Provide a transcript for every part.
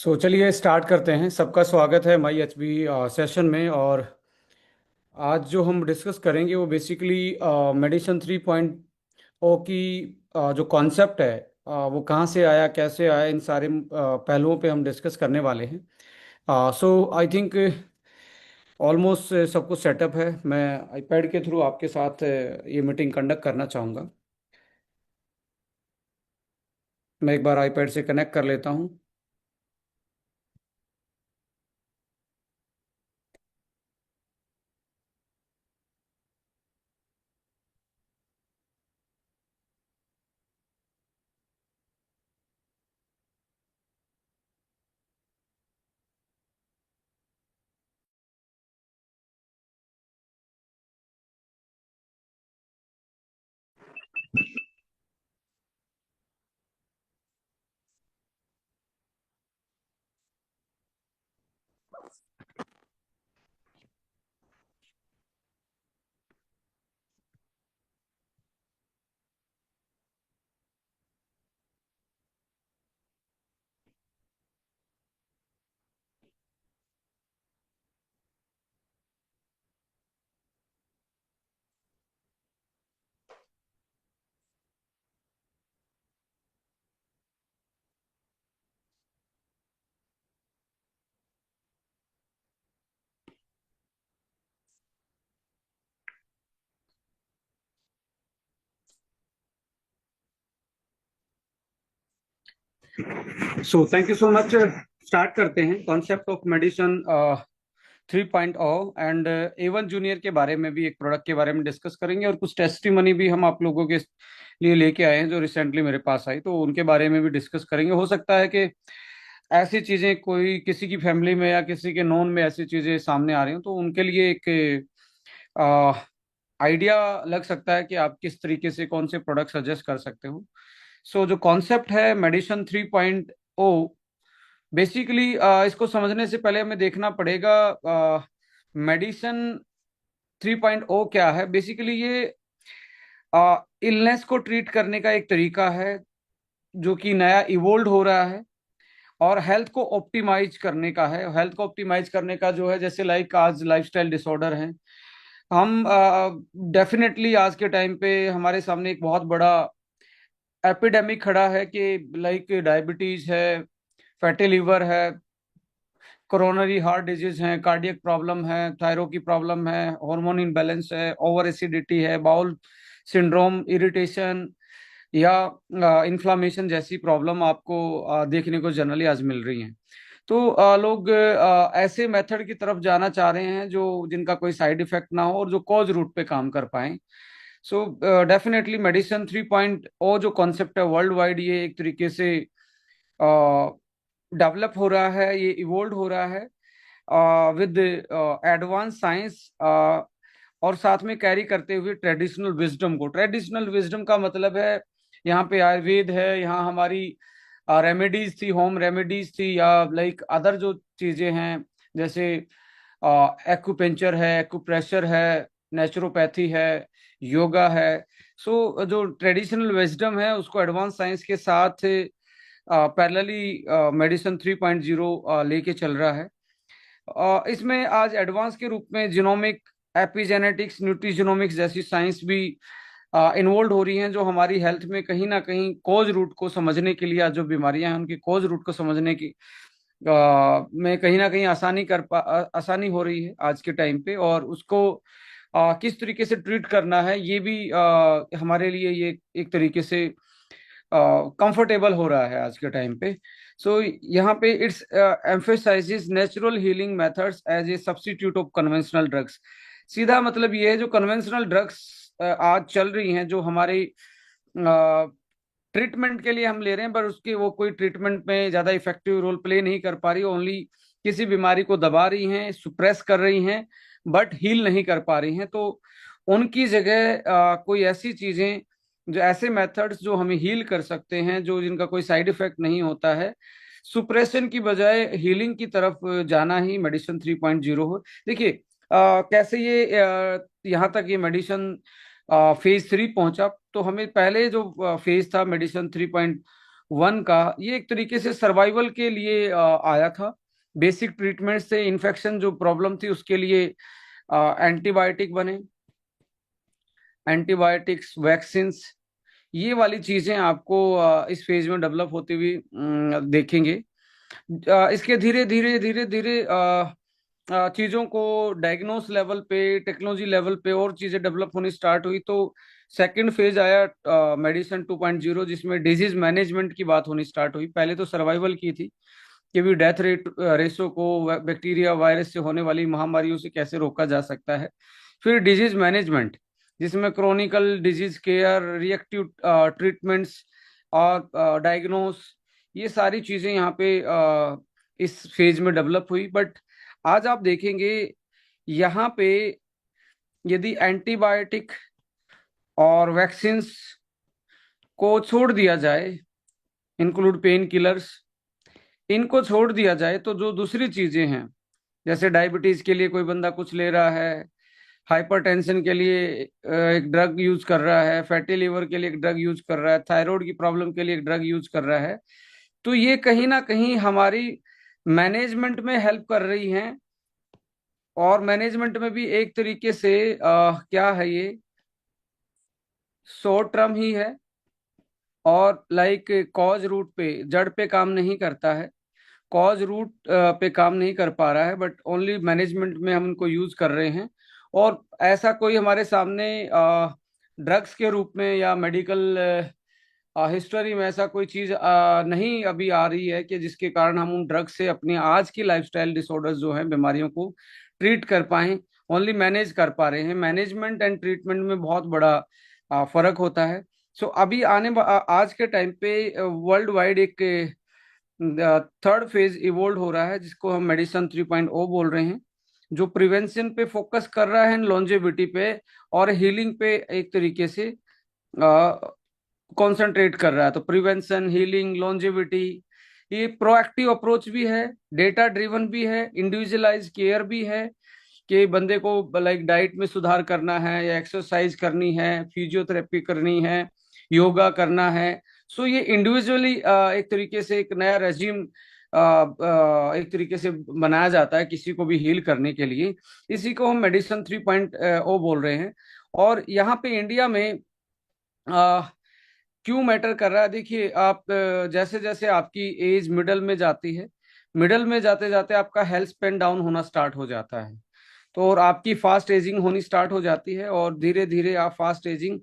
चलिए स्टार्ट करते हैं। सबका स्वागत है माई एच बी सेशन में। और आज जो हम डिस्कस करेंगे वो बेसिकली मेडिसिन 3.0 की जो कॉन्सेप्ट है, वो कहाँ से आया, कैसे आया, इन सारे पहलुओं पे हम डिस्कस करने वाले हैं। आई थिंक ऑलमोस्ट सब कुछ सेटअप है। मैं आईपैड के थ्रू आपके साथ ये मीटिंग कंडक्ट करना चाहूँगा। मैं एक बार आईपैड से कनेक्ट कर लेता हूँ। Thank you so much. Start करते हैं। Concept of medicine 3.0 and A1 junior के बारे में भी, एक प्रोडक्ट के बारे में डिस्कस करेंगे, और कुछ टेस्टिमनी भी हम आप लोगों के लिए लेके आए हैं जो रिसेंटली मेरे पास आई, तो उनके बारे में भी डिस्कस करेंगे। हो सकता है कि ऐसी चीजें कोई किसी की फैमिली में या किसी के नोन में ऐसी चीजें सामने आ रही हो, तो उनके लिए एक आइडिया लग सकता है कि आप किस तरीके से कौन से प्रोडक्ट सजेस्ट कर सकते हो। जो कॉन्सेप्ट है मेडिसिन 3.0, बेसिकली इसको समझने से पहले हमें देखना पड़ेगा मेडिसिन 3.0 क्या है। बेसिकली ये इलनेस को ट्रीट करने का एक तरीका है जो कि नया इवोल्व हो रहा है, और हेल्थ को ऑप्टिमाइज करने का है। हेल्थ को ऑप्टिमाइज करने का जो है, जैसे लाइक आज लाइफस्टाइल डिसऑर्डर है, हम डेफिनेटली आज के टाइम पे हमारे सामने एक बहुत बड़ा एपिडेमिक खड़ा है कि लाइक डायबिटीज है, फैटी लिवर है, कोरोनरी हार्ट डिजीज है, कार्डियक प्रॉब्लम है, थायराइड की प्रॉब्लम है, हार्मोन इनबैलेंस है, ओवर एसिडिटी है, बाउल सिंड्रोम, इरिटेशन या इन्फ्लामेशन जैसी प्रॉब्लम आपको देखने को जनरली आज मिल रही हैं। तो लोग ऐसे मेथड की तरफ जाना चाह रहे हैं जो जिनका कोई साइड इफेक्ट ना हो और जो कॉज रूट पे काम कर पाए। डेफिनेटली मेडिसिन 3.0 जो कॉन्सेप्ट है वर्ल्ड वाइड, ये एक तरीके से डेवलप हो रहा है, ये इवोल्व हो रहा है विद एडवांस साइंस, और साथ में कैरी करते हुए ट्रेडिशनल विजडम को। ट्रेडिशनल विजडम का मतलब है यहाँ पे आयुर्वेद है, यहाँ हमारी रेमेडीज थी, होम रेमेडीज थी, या लाइक अदर जो चीजें हैं, जैसे एक्यूपेंचर है, एक्यूप्रेशर है, नेचुरोपैथी है, योगा है। जो ट्रेडिशनल विजडम है उसको एडवांस साइंस के साथ पैरेलली मेडिसिन 3.0 लेके चल रहा है। इसमें आज एडवांस के रूप में जिनोमिक, एपिजेनेटिक्स, न्यूट्रीजिनोमिक्स जैसी साइंस भी इन्वॉल्व हो रही हैं, जो हमारी हेल्थ में कहीं ना कहीं कोज रूट को समझने के लिए, आज जो बीमारियां हैं उनकी कोज रूट को समझने की में कहीं ना कहीं आसानी हो रही है आज के टाइम पे, और उसको किस तरीके से ट्रीट करना है ये भी हमारे लिए ये एक तरीके से कंफर्टेबल हो रहा है आज के टाइम पे। यहाँ पे it's emphasises natural healing methods as a substitute of conventional drugs. सीधा मतलब ये है, जो कन्वेंशनल ड्रग्स आज चल रही हैं, जो हमारी ट्रीटमेंट के लिए हम ले रहे हैं, पर उसकी वो कोई ट्रीटमेंट में ज्यादा इफेक्टिव रोल प्ले नहीं कर पा रही, ओनली किसी बीमारी को दबा रही हैं, सुप्रेस कर रही हैं, बट हील नहीं कर पा रही हैं। तो उनकी जगह कोई ऐसी चीजें, जो ऐसे मेथड्स जो हमें हील कर सकते हैं, जो जिनका कोई साइड इफेक्ट नहीं होता है, सुप्रेशन की बजाय हीलिंग की तरफ जाना ही मेडिसिन 3.0 हो। देखिए कैसे ये यहाँ तक ये मेडिसिन फेज 3 पहुंचा। तो हमें पहले जो फेज था मेडिसिन 3. वन का, ये एक तरीके से सर्वाइवल के लिए आया था। बेसिक ट्रीटमेंट से इन्फेक्शन जो प्रॉब्लम थी उसके लिए एंटीबायोटिक बने, एंटीबायोटिक्स, वैक्सीन्स, ये वाली चीजें आपको इस फेज में डेवलप होती हुई देखेंगे। इसके धीरे धीरे धीरे धीरे चीजों को डायग्नोस लेवल पे, टेक्नोलॉजी लेवल पे और चीजें डेवलप होनी स्टार्ट हुई, तो सेकंड फेज आया मेडिसिन 2.0, जिसमें डिजीज मैनेजमेंट की बात होनी स्टार्ट हुई। पहले तो सर्वाइवल की थी कि भी डेथ रेट रेशो को बैक्टीरिया वायरस से होने वाली महामारियों से कैसे रोका जा सकता है। फिर डिजीज मैनेजमेंट, जिसमें chronicle disease care, reactive treatments और डायग्नोस, ये सारी चीजें यहाँ पे इस फेज में डेवलप हुई। बट आज आप देखेंगे यहाँ पे यदि एंटीबायोटिक और वैक्सीन्स को छोड़ दिया जाए, इंक्लूड पेन किलर्स, इनको छोड़ दिया जाए, तो जो दूसरी चीजें हैं, जैसे डायबिटीज के लिए कोई बंदा कुछ ले रहा है, हाइपरटेंशन के लिए एक ड्रग यूज कर रहा है, फैटी लिवर के लिए एक ड्रग यूज कर रहा है, थायराइड की प्रॉब्लम के लिए एक ड्रग यूज कर रहा है, तो ये कहीं ना कहीं हमारी मैनेजमेंट में हेल्प कर रही हैं। और मैनेजमेंट में भी एक तरीके से क्या है, ये शॉर्ट टर्म ही है, और लाइक कॉज रूट पे, जड़ पे काम नहीं करता है, कॉज रूट पे काम नहीं कर पा रहा है, बट ओनली मैनेजमेंट में हम उनको यूज कर रहे हैं। और ऐसा कोई हमारे सामने ड्रग्स के रूप में या मेडिकल हिस्ट्री में ऐसा कोई चीज नहीं अभी आ रही है कि जिसके कारण हम उन ड्रग्स से अपनी आज की लाइफस्टाइल डिसऑर्डर्स जो हैं, बीमारियों को ट्रीट कर पाए, ओनली मैनेज कर पा रहे हैं। मैनेजमेंट एंड ट्रीटमेंट में बहुत बड़ा फर्क होता है। सो अभी आज के टाइम पे वर्ल्ड वाइड एक थर्ड फेज इवोल्व हो रहा है, जिसको हम मेडिसिन 3.0 बोल रहे हैं, जो प्रिवेंशन पे फोकस कर रहा है, लॉन्जेविटी पे और हीलिंग पे एक तरीके से कंसंट्रेट कर रहा है। तो प्रिवेंशन, हीलिंग, लॉन्जेविटी, ये प्रोएक्टिव अप्रोच भी है, डेटा ड्रिवन भी है, इंडिविजुअलाइज केयर भी है, कि बंदे को लाइक डाइट में सुधार करना है या एक्सरसाइज करनी है, फिजियोथेरेपी करनी है, योगा करना है। सो ये इंडिविजुअली एक तरीके से एक नया रेजिम एक तरीके से बनाया जाता है किसी को भी हील करने के लिए। इसी को हम मेडिसिन 3.0 बोल रहे हैं। और यहाँ पे इंडिया में क्यों मैटर कर रहा है, देखिए आप जैसे जैसे आपकी एज मिडल में जाती है, मिडल में जाते जाते आपका हेल्थ स्पेन डाउन होना स्टार्ट हो जाता है, तो और आपकी फास्ट एजिंग होनी स्टार्ट हो जाती है, और धीरे धीरे आप फास्ट एजिंग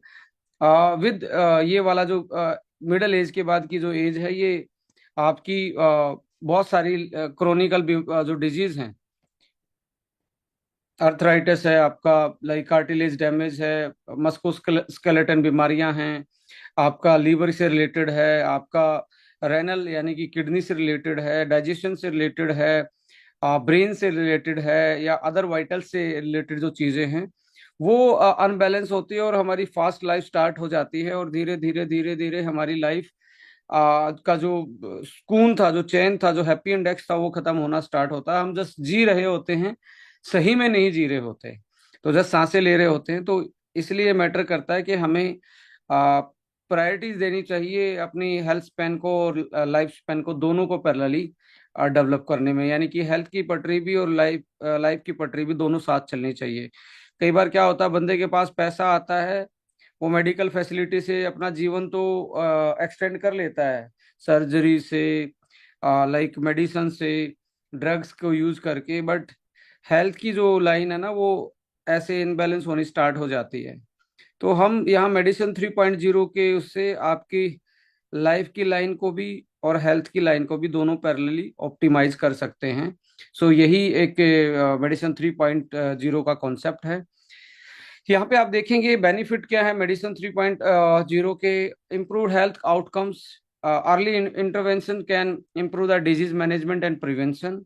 विद ये वाला जो मिडल एज के बाद की जो एज है, ये आपकी बहुत सारी क्रोनिकल जो डिजीज हैं, अर्थराइटिस है आपका, लाइक कार्टिलेज डैमेज है, मस्कुलोस्केलेटन बीमारियां हैं, आपका लीवर से रिलेटेड है, आपका रेनल यानी कि किडनी से रिलेटेड है, डाइजेशन से रिलेटेड है, ब्रेन से रिलेटेड है, या अदर वाइटल से रिलेटेड जो चीजें हैं, वो अनबैलेंस होती है और हमारी फास्ट लाइफ स्टार्ट हो जाती है। और धीरे धीरे धीरे धीरे हमारी लाइफ का जो सुकून था, जो चैन था, जो हैप्पी इंडेक्स था, वो खत्म होना स्टार्ट होता है। हम जस्ट जी रहे होते हैं, सही में नहीं जी रहे होते, तो जस्ट सांसें ले रहे होते हैं। तो इसलिए मैटर करता है कि हमें प्रायोरिटीज देनी चाहिए अपनी हेल्थ स्पैन को और लाइफ स्पैन को, दोनों को पैरेलली डेवलप करने में, यानी कि हेल्थ की पटरी भी और लाइफ लाइफ की पटरी भी दोनों साथ चलनी चाहिए। कई बार क्या होता है, बंदे के पास पैसा आता है, वो मेडिकल फैसिलिटी से अपना जीवन तो एक्सटेंड कर लेता है, सर्जरी से, लाइक मेडिसिन से, ड्रग्स को यूज करके, बट हेल्थ की जो लाइन है ना, वो ऐसे इनबैलेंस होनी स्टार्ट हो जाती है। तो हम यहाँ मेडिसिन 3.0 के उससे आपकी लाइफ की लाइन को भी और हेल्थ की लाइन को भी दोनों पैरेलली ऑप्टिमाइज कर सकते हैं। सो यही एक मेडिसिन 3.0 का कॉन्सेप्ट है। यहाँ पे आप देखेंगे बेनिफिट क्या है मेडिसिन 3.0 के: improve health outcomes, early intervention can improve the disease management and prevention,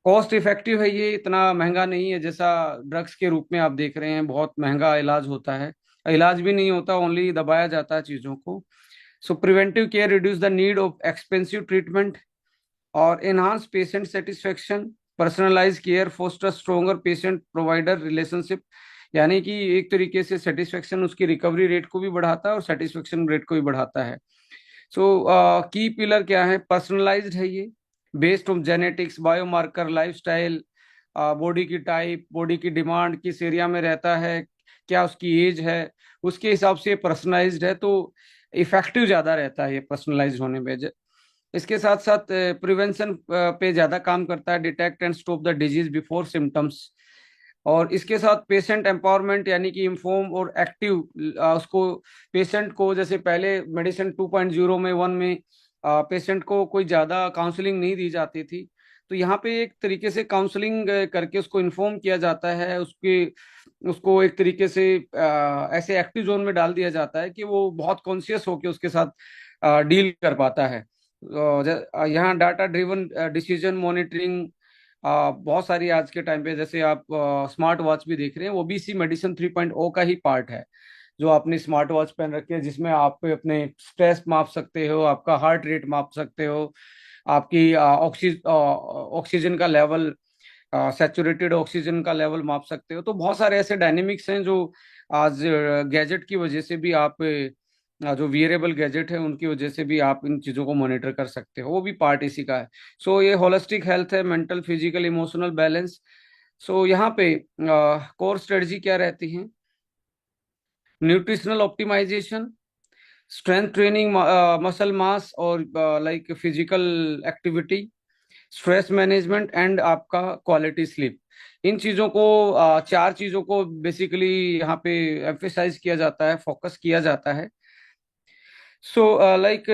cost effective है, ये इतना महंगा नहीं है जैसा ड्रग्स के रूप में आप देख रहे हैं, बहुत महंगा इलाज होता है, इलाज भी नहीं होता, ओनली दबाया जाता है चीज़ों को। So preventive care reduce the need of expensive treatment और enhance patient satisfaction, personalise care foster stronger patient provider relationship, यानी कि एक तरीके से सेटिस्फेक्शन उसकी रिकवरी रेट को भी बढ़ाता है और सेटिस्फेक्शन रेट को भी बढ़ाता है। सो की पिलर क्या है? पर्सनलाइज्ड है ये, based on genetics, biomarker, lifestyle, body की टाइप, बॉडी की डिमांड, किस एरिया में रहता है, क्या उसकी एज है, उसके हिसाब से पर्सनलाइज्ड है, तो इफेक्टिव ज्यादा रहता है ये पर्सनलाइज्ड होने में। इसके साथ साथ प्रिवेंशन पे ज्यादा काम करता है, detect and stop the disease before symptoms. और इसके साथ पेशेंट एम्पावरमेंट, यानी कि इन्फॉर्म और एक्टिव उसको, पेशेंट को, जैसे पहले मेडिसिन 2.0 में 1 में पेशेंट को कोई ज़्यादा काउंसलिंग नहीं दी जाती थी, तो यहाँ पे एक तरीके से काउंसलिंग करके उसको इन्फॉर्म किया जाता है, उसके उसको एक तरीके से ऐसे एक्टिव जोन में डाल दिया जाता है कि वो बहुत कॉन्शियस होकर उसके साथ डील कर पाता है। यहाँ डाटा ड्रिवन डिसीजन मॉनिटरिंग बहुत सारी आज के टाइम पे, जैसे आप स्मार्ट वॉच भी देख रहे हैं, वो भी इसी मेडिसिन 3.0 का ही पार्ट है। जो आपने स्मार्ट वॉच पहन रखी है, जिसमें आप अपने स्ट्रेस माप सकते हो, आपका हार्ट रेट माप सकते हो, आपकी ऑक्सीजन का लेवल, सैचुरेटेड ऑक्सीजन का लेवल माप सकते हो। तो बहुत सारे ऐसे डायनेमिक्स हैं जो आज गैजेट की वजह से भी आप, जो वियरेबल गैजेट है उनकी वजह से भी आप इन चीज़ों को मॉनिटर कर सकते हो, वो भी पार्ट इसी का है। सो ये होलिस्टिक हेल्थ है, mental, physical, emotional balance. So यहाँ पे कोर स्ट्रेटजी क्या रहती है? Nutritional optimisation, strength training, muscle mass और like physical activity, stress management and आपका क्वालिटी स्लीप। इन चीजों को, चार चीजों को बेसिकली यहाँ पे एम्फेसाइज किया जाता है, फोकस किया जाता है। सो लाइक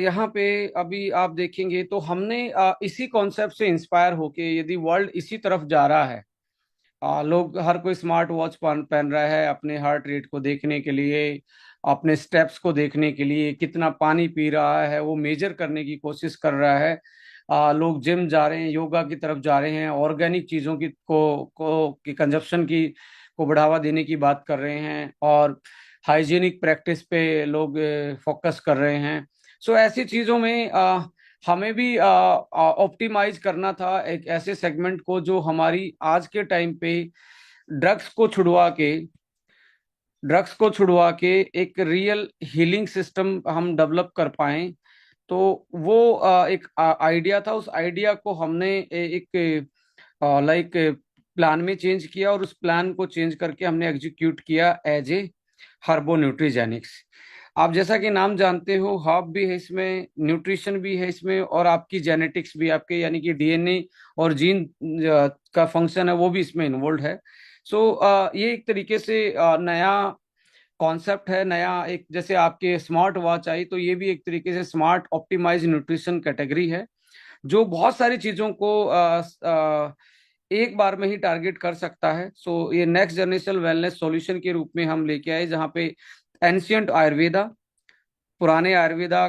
यहाँ पे अभी आप देखेंगे तो हमने इसी कॉन्सेप्ट से इंस्पायर होके, यदि वर्ल्ड इसी तरफ जा रहा है, लोग हर कोई स्मार्ट वॉच पहन पहन रहा है अपने हार्ट रेट को देखने के लिए, अपने स्टेप्स को देखने के लिए, कितना पानी पी रहा है वो मेजर करने की कोशिश कर रहा है। लोग जिम जा रहे हैं, योगा की तरफ जा रहे हैं, ऑर्गेनिक चीज़ों की कंजप्शन की को बढ़ावा देने की बात कर रहे हैं, और हाइजीनिक प्रैक्टिस पे लोग फोकस कर रहे हैं। सो ऐसी चीज़ों में हमें भी ऑप्टिमाइज करना था एक ऐसे सेगमेंट को जो हमारी आज के टाइम पे ड्रग्स को छुड़वा के ड्रग्स को छुड़वा के एक रियल हीलिंग सिस्टम हम डेवलप कर पाए। तो वो एक आइडिया था, उस आइडिया को हमने एक लाइक प्लान में चेंज किया, और उस प्लान को चेंज करके हमने एग्जीक्यूट किया एज ए हर्बो न्यूट्रीजेनिक्स। आप जैसा कि नाम जानते हो, हर्ब भी है इसमें, न्यूट्रिशन भी है इसमें, और आपकी जेनेटिक्स भी, आपके यानी कि डीएनए और जीन का फंक्शन है वो भी इसमें इन्वॉल्व है। सो ये एक तरीके से नया कॉन्सेप्ट है, नया एक, जैसे आपके स्मार्ट वॉच आई तो ये भी एक तरीके से स्मार्ट ऑप्टिमाइज न्यूट्रिशन कैटेगरी है, जो बहुत सारी चीजों को एक बार में ही टारगेट कर सकता है। सो ये नेक्स्ट जनरेशन वेलनेस सॉल्यूशन के रूप में हम लेके आए, जहाँ पे एंशियंट आयुर्वेदा, पुराने आयुर्वेदा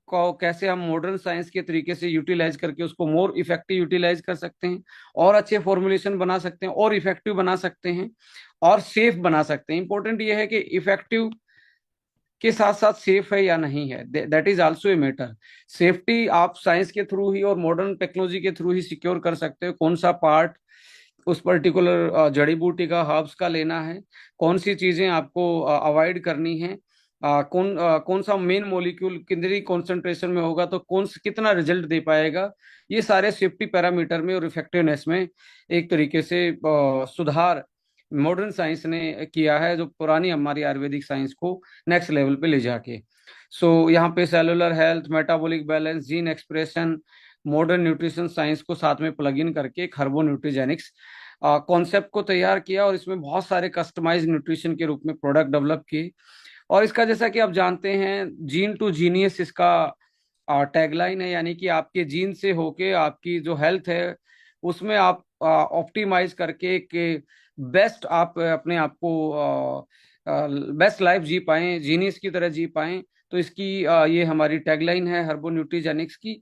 को कैसे हम मॉडर्न साइंस के तरीके से यूटिलाइज करके उसको मोर इफेक्टिव यूटिलाइज कर सकते हैं, और अच्छे फॉर्मुलेशन बना सकते हैं, और इफेक्टिव बना सकते हैं, और सेफ बना सकते हैं। इंपॉर्टेंट ये है कि इफेक्टिव के साथ साथ सेफ है या नहीं है, that is also a matter. Safety आप साइंस के थ्रू ही और मॉडर्न टेक्नोलॉजी के थ्रू ही सिक्योर कर सकते हो, कौन सा पार्ट उस पर्टिकुलर जड़ी बूटी का, हर्ब्स का लेना है, कौन सी चीजें आपको अवॉइड करनी है, कौन सा मेन मॉलिक्यूल कितनी कॉन्सेंट्रेशन में होगा तो कितना रिजल्ट दे पाएगा। ये सारे सेफ्टी पैरामीटर में और इफेक्टिवनेस में एक तरीके से सुधार मॉडर्न साइंस ने किया है, जो पुरानी हमारी आयुर्वेदिक साइंस को नेक्स्ट लेवल पे ले जाके। यहाँ पे cellular health, metabolic balance, gene expression, modern nutrition science को साथ में प्लग इन करके एक हर्बो न्यूट्रीजेनिक्स कॉन्सेप्ट को तैयार किया, और इसमें बहुत सारे कस्टमाइज न्यूट्रिशन के रूप में प्रोडक्ट डेवलप किए। और इसका, जैसा कि आप जानते हैं, जीन टू जीनियस इसका टैगलाइन है, यानी कि आपके जीन से होके आपकी जो हेल्थ है उसमें आप ऑप्टिमाइज करके एक बेस्ट, आप अपने आप को बेस्ट लाइफ जी पाएं, जीनियस की तरह जी पाएं। तो इसकी ये हमारी टैगलाइन है हर्बो न्यूट्रीजेनिक्स की।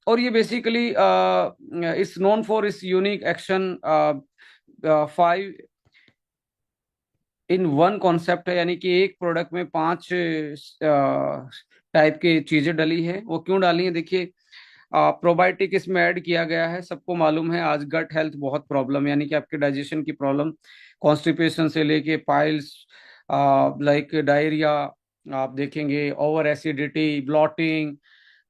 और ये बेसिकली इस नोन फॉर इस यूनिक एक्शन 5 इन 1 कॉन्सेप्ट है, यानी कि एक प्रोडक्ट में 5 टाइप की चीजें डली है। वो क्यों डाली है? देखिए, प्रोबायोटिक इसमें ऐड किया गया है। सबको मालूम है आज गट हेल्थ बहुत प्रॉब्लम, यानी कि आपके डाइजेशन की प्रॉब्लम, कॉन्स्टिपेशन से लेके पाइल्स, लाइक डायरिया, आप देखेंगे ओवर एसिडिटी, ब्लॉटिंग,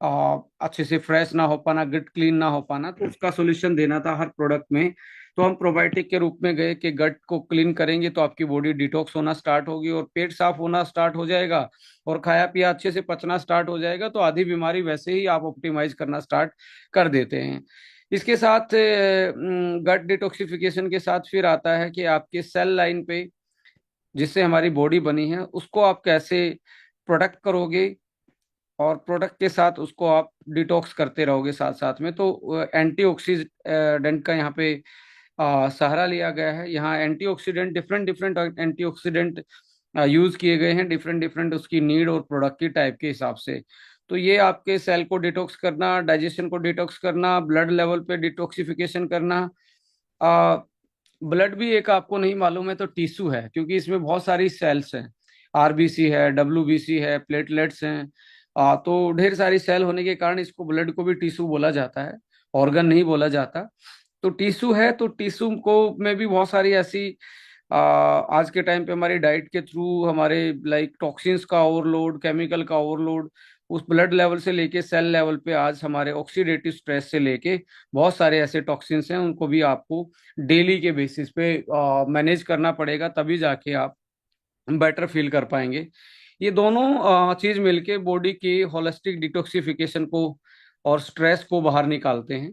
अच्छे से फ्रेश ना हो पाना, गट क्लीन ना हो पाना, तो उसका सोल्यूशन देना था हर प्रोडक्ट में। तो हम प्रोबायोटिक के रूप में गए कि गट को क्लीन करेंगे तो आपकी बॉडी डिटॉक्स होना स्टार्ट होगी और पेट साफ होना स्टार्ट हो जाएगा और खाया पिया अच्छे से पचना स्टार्ट हो जाएगा, तो आधी बीमारी वैसे ही आप ऑप्टिमाइज करना स्टार्ट कर देते हैं। इसके साथ गट डिटॉक्सिफिकेशन के साथ फिर आता है कि आपके सेल लाइन पे जिससे हमारी बॉडी बनी है उसको आप कैसे प्रोटेक्ट करोगे और प्रोडक्ट के साथ उसको आप डिटॉक्स करते रहोगे साथ साथ में। तो एंटीऑक्सीडेंट का यहाँ पे सहारा लिया गया है। यहाँ antioxidant, different different antioxidant use किए गए हैं, डिफरेंट डिफरेंट उसकी नीड और प्रोडक्ट की टाइप के हिसाब से। तो ये आपके सेल को डिटॉक्स करना, डाइजेशन को डिटॉक्स करना, ब्लड लेवल पे डिटॉक्सिफिकेशन करना। ब्लड भी एक आपको नहीं मालूम है तो टिश्यू है, क्योंकि इसमें बहुत सारी सेल्स हैं। आरबीसी है, डब्ल्यूबीसी है, प्लेटलेट्स हैं। तो ढेर सारी सेल होने के कारण इसको ब्लड को भी टिश्यू बोला जाता है, ऑर्गन नहीं बोला जाता। तो टिश्यू है, तो टिश्यू को में भी बहुत सारी ऐसी आज के टाइम पे हमारी डाइट के थ्रू हमारे लाइक टॉक्सिन्स का ओवरलोड, केमिकल का ओवरलोड, उस ब्लड लेवल से लेके सेल लेवल पे आज हमारे ऑक्सीडेटिव स्ट्रेस से लेके बहुत सारे ऐसे टॉक्सिन्स हैं, उनको भी आपको डेली के बेसिस पे मैनेज करना पड़ेगा, तभी जाके आप बेटर फील कर पाएंगे। ये दोनों चीज मिलके बॉडी की होलिस्टिक डिटॉक्सिफिकेशन को और स्ट्रेस को बाहर निकालते हैं।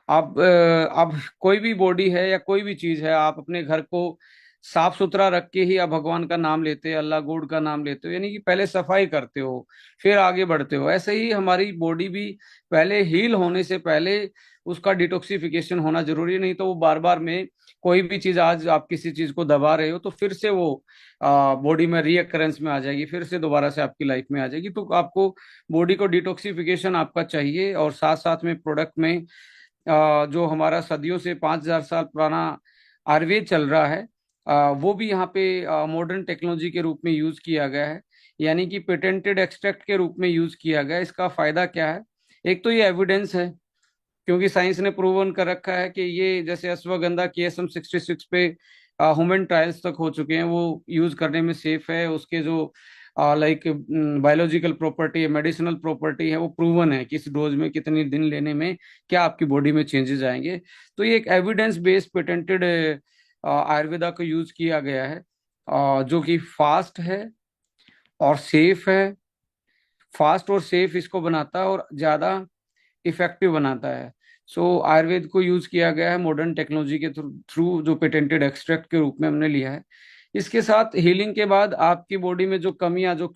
अब कोई भी बॉडी है या कोई भी चीज है, आप अपने घर को साफ सुथरा रख के ही आप भगवान का नाम लेते हो, अल्लाह गॉड का नाम लेते हो, यानी कि पहले सफाई करते हो फिर आगे बढ़ते हो। ऐसे ही हमारी बॉडी भी पहले हील होने से पहले उसका डिटॉक्सिफिकेशन होना जरूरी है, नहीं तो वो बार बार में कोई भी चीज, आज आप किसी चीज को दबा रहे हो तो फिर से वो बॉडी में रीअकरेंस में आ जाएगी, फिर से दोबारा से आपकी लाइफ में आ जाएगी। तो आपको बॉडी को डिटॉक्सिफिकेशन आपका चाहिए, और साथ साथ में प्रोडक्ट में जो हमारा सदियों से 5,000 साल पुराना आयुर्वेद चल रहा है, वो भी यहाँ पे मॉडर्न टेक्नोलॉजी के रूप में यूज किया गया है, यानी कि पेटेंटेड एक्सट्रैक्ट के रूप में यूज किया गया है। इसका फायदा क्या है? एक तो ये एविडेंस है, क्योंकि साइंस ने प्रूवन कर रखा है कि ये जैसे अश्वगंधा KSM-66 पे ह्यूमन ट्रायल्स तक हो चुके हैं, वो यूज करने में सेफ है। उसके जो लाइक बायोलॉजिकल प्रॉपर्टी है, मेडिसिनल प्रॉपर्टी है, वो प्रूवन है कि इस डोज में कितने दिन लेने में क्या आपकी बॉडी में चेंजेस आएंगे। तो ये एक एविडेंस बेस्ड पेटेंटेड आयुर्वेदा को यूज किया गया है, जो कि फास्ट है और सेफ है। फास्ट और सेफ इसको बनाता है और ज्यादा इफेक्टिव बनाता है। सो आयुर्वेद को यूज किया गया है मॉडर्न टेक्नोलॉजी के थ्रू, जो पेटेंटेड एक्सट्रैक्ट के रूप में हमने लिया है। इसके साथ हीलिंग के बाद आपकी बॉडी में जो कमियां, जो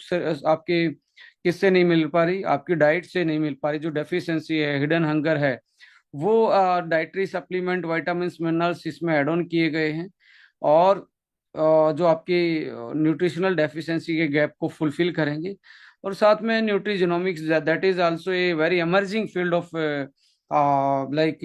आपके किससे नहीं मिल पा रही, आपकी डाइट से नहीं मिल पा रही, जो डेफिशिएंसी है, हिडन हंगर है, वो डाइटरी सप्लीमेंट, विटामिन, मिनरल्स इसमें ऐड ऑन किए गए हैं। और जो आपकी न्यूट्रिशनल डेफिशिएंसी के गैप को फुलफिल करेंगे। और साथ में nutrigenomics, that is also a very emerging field of like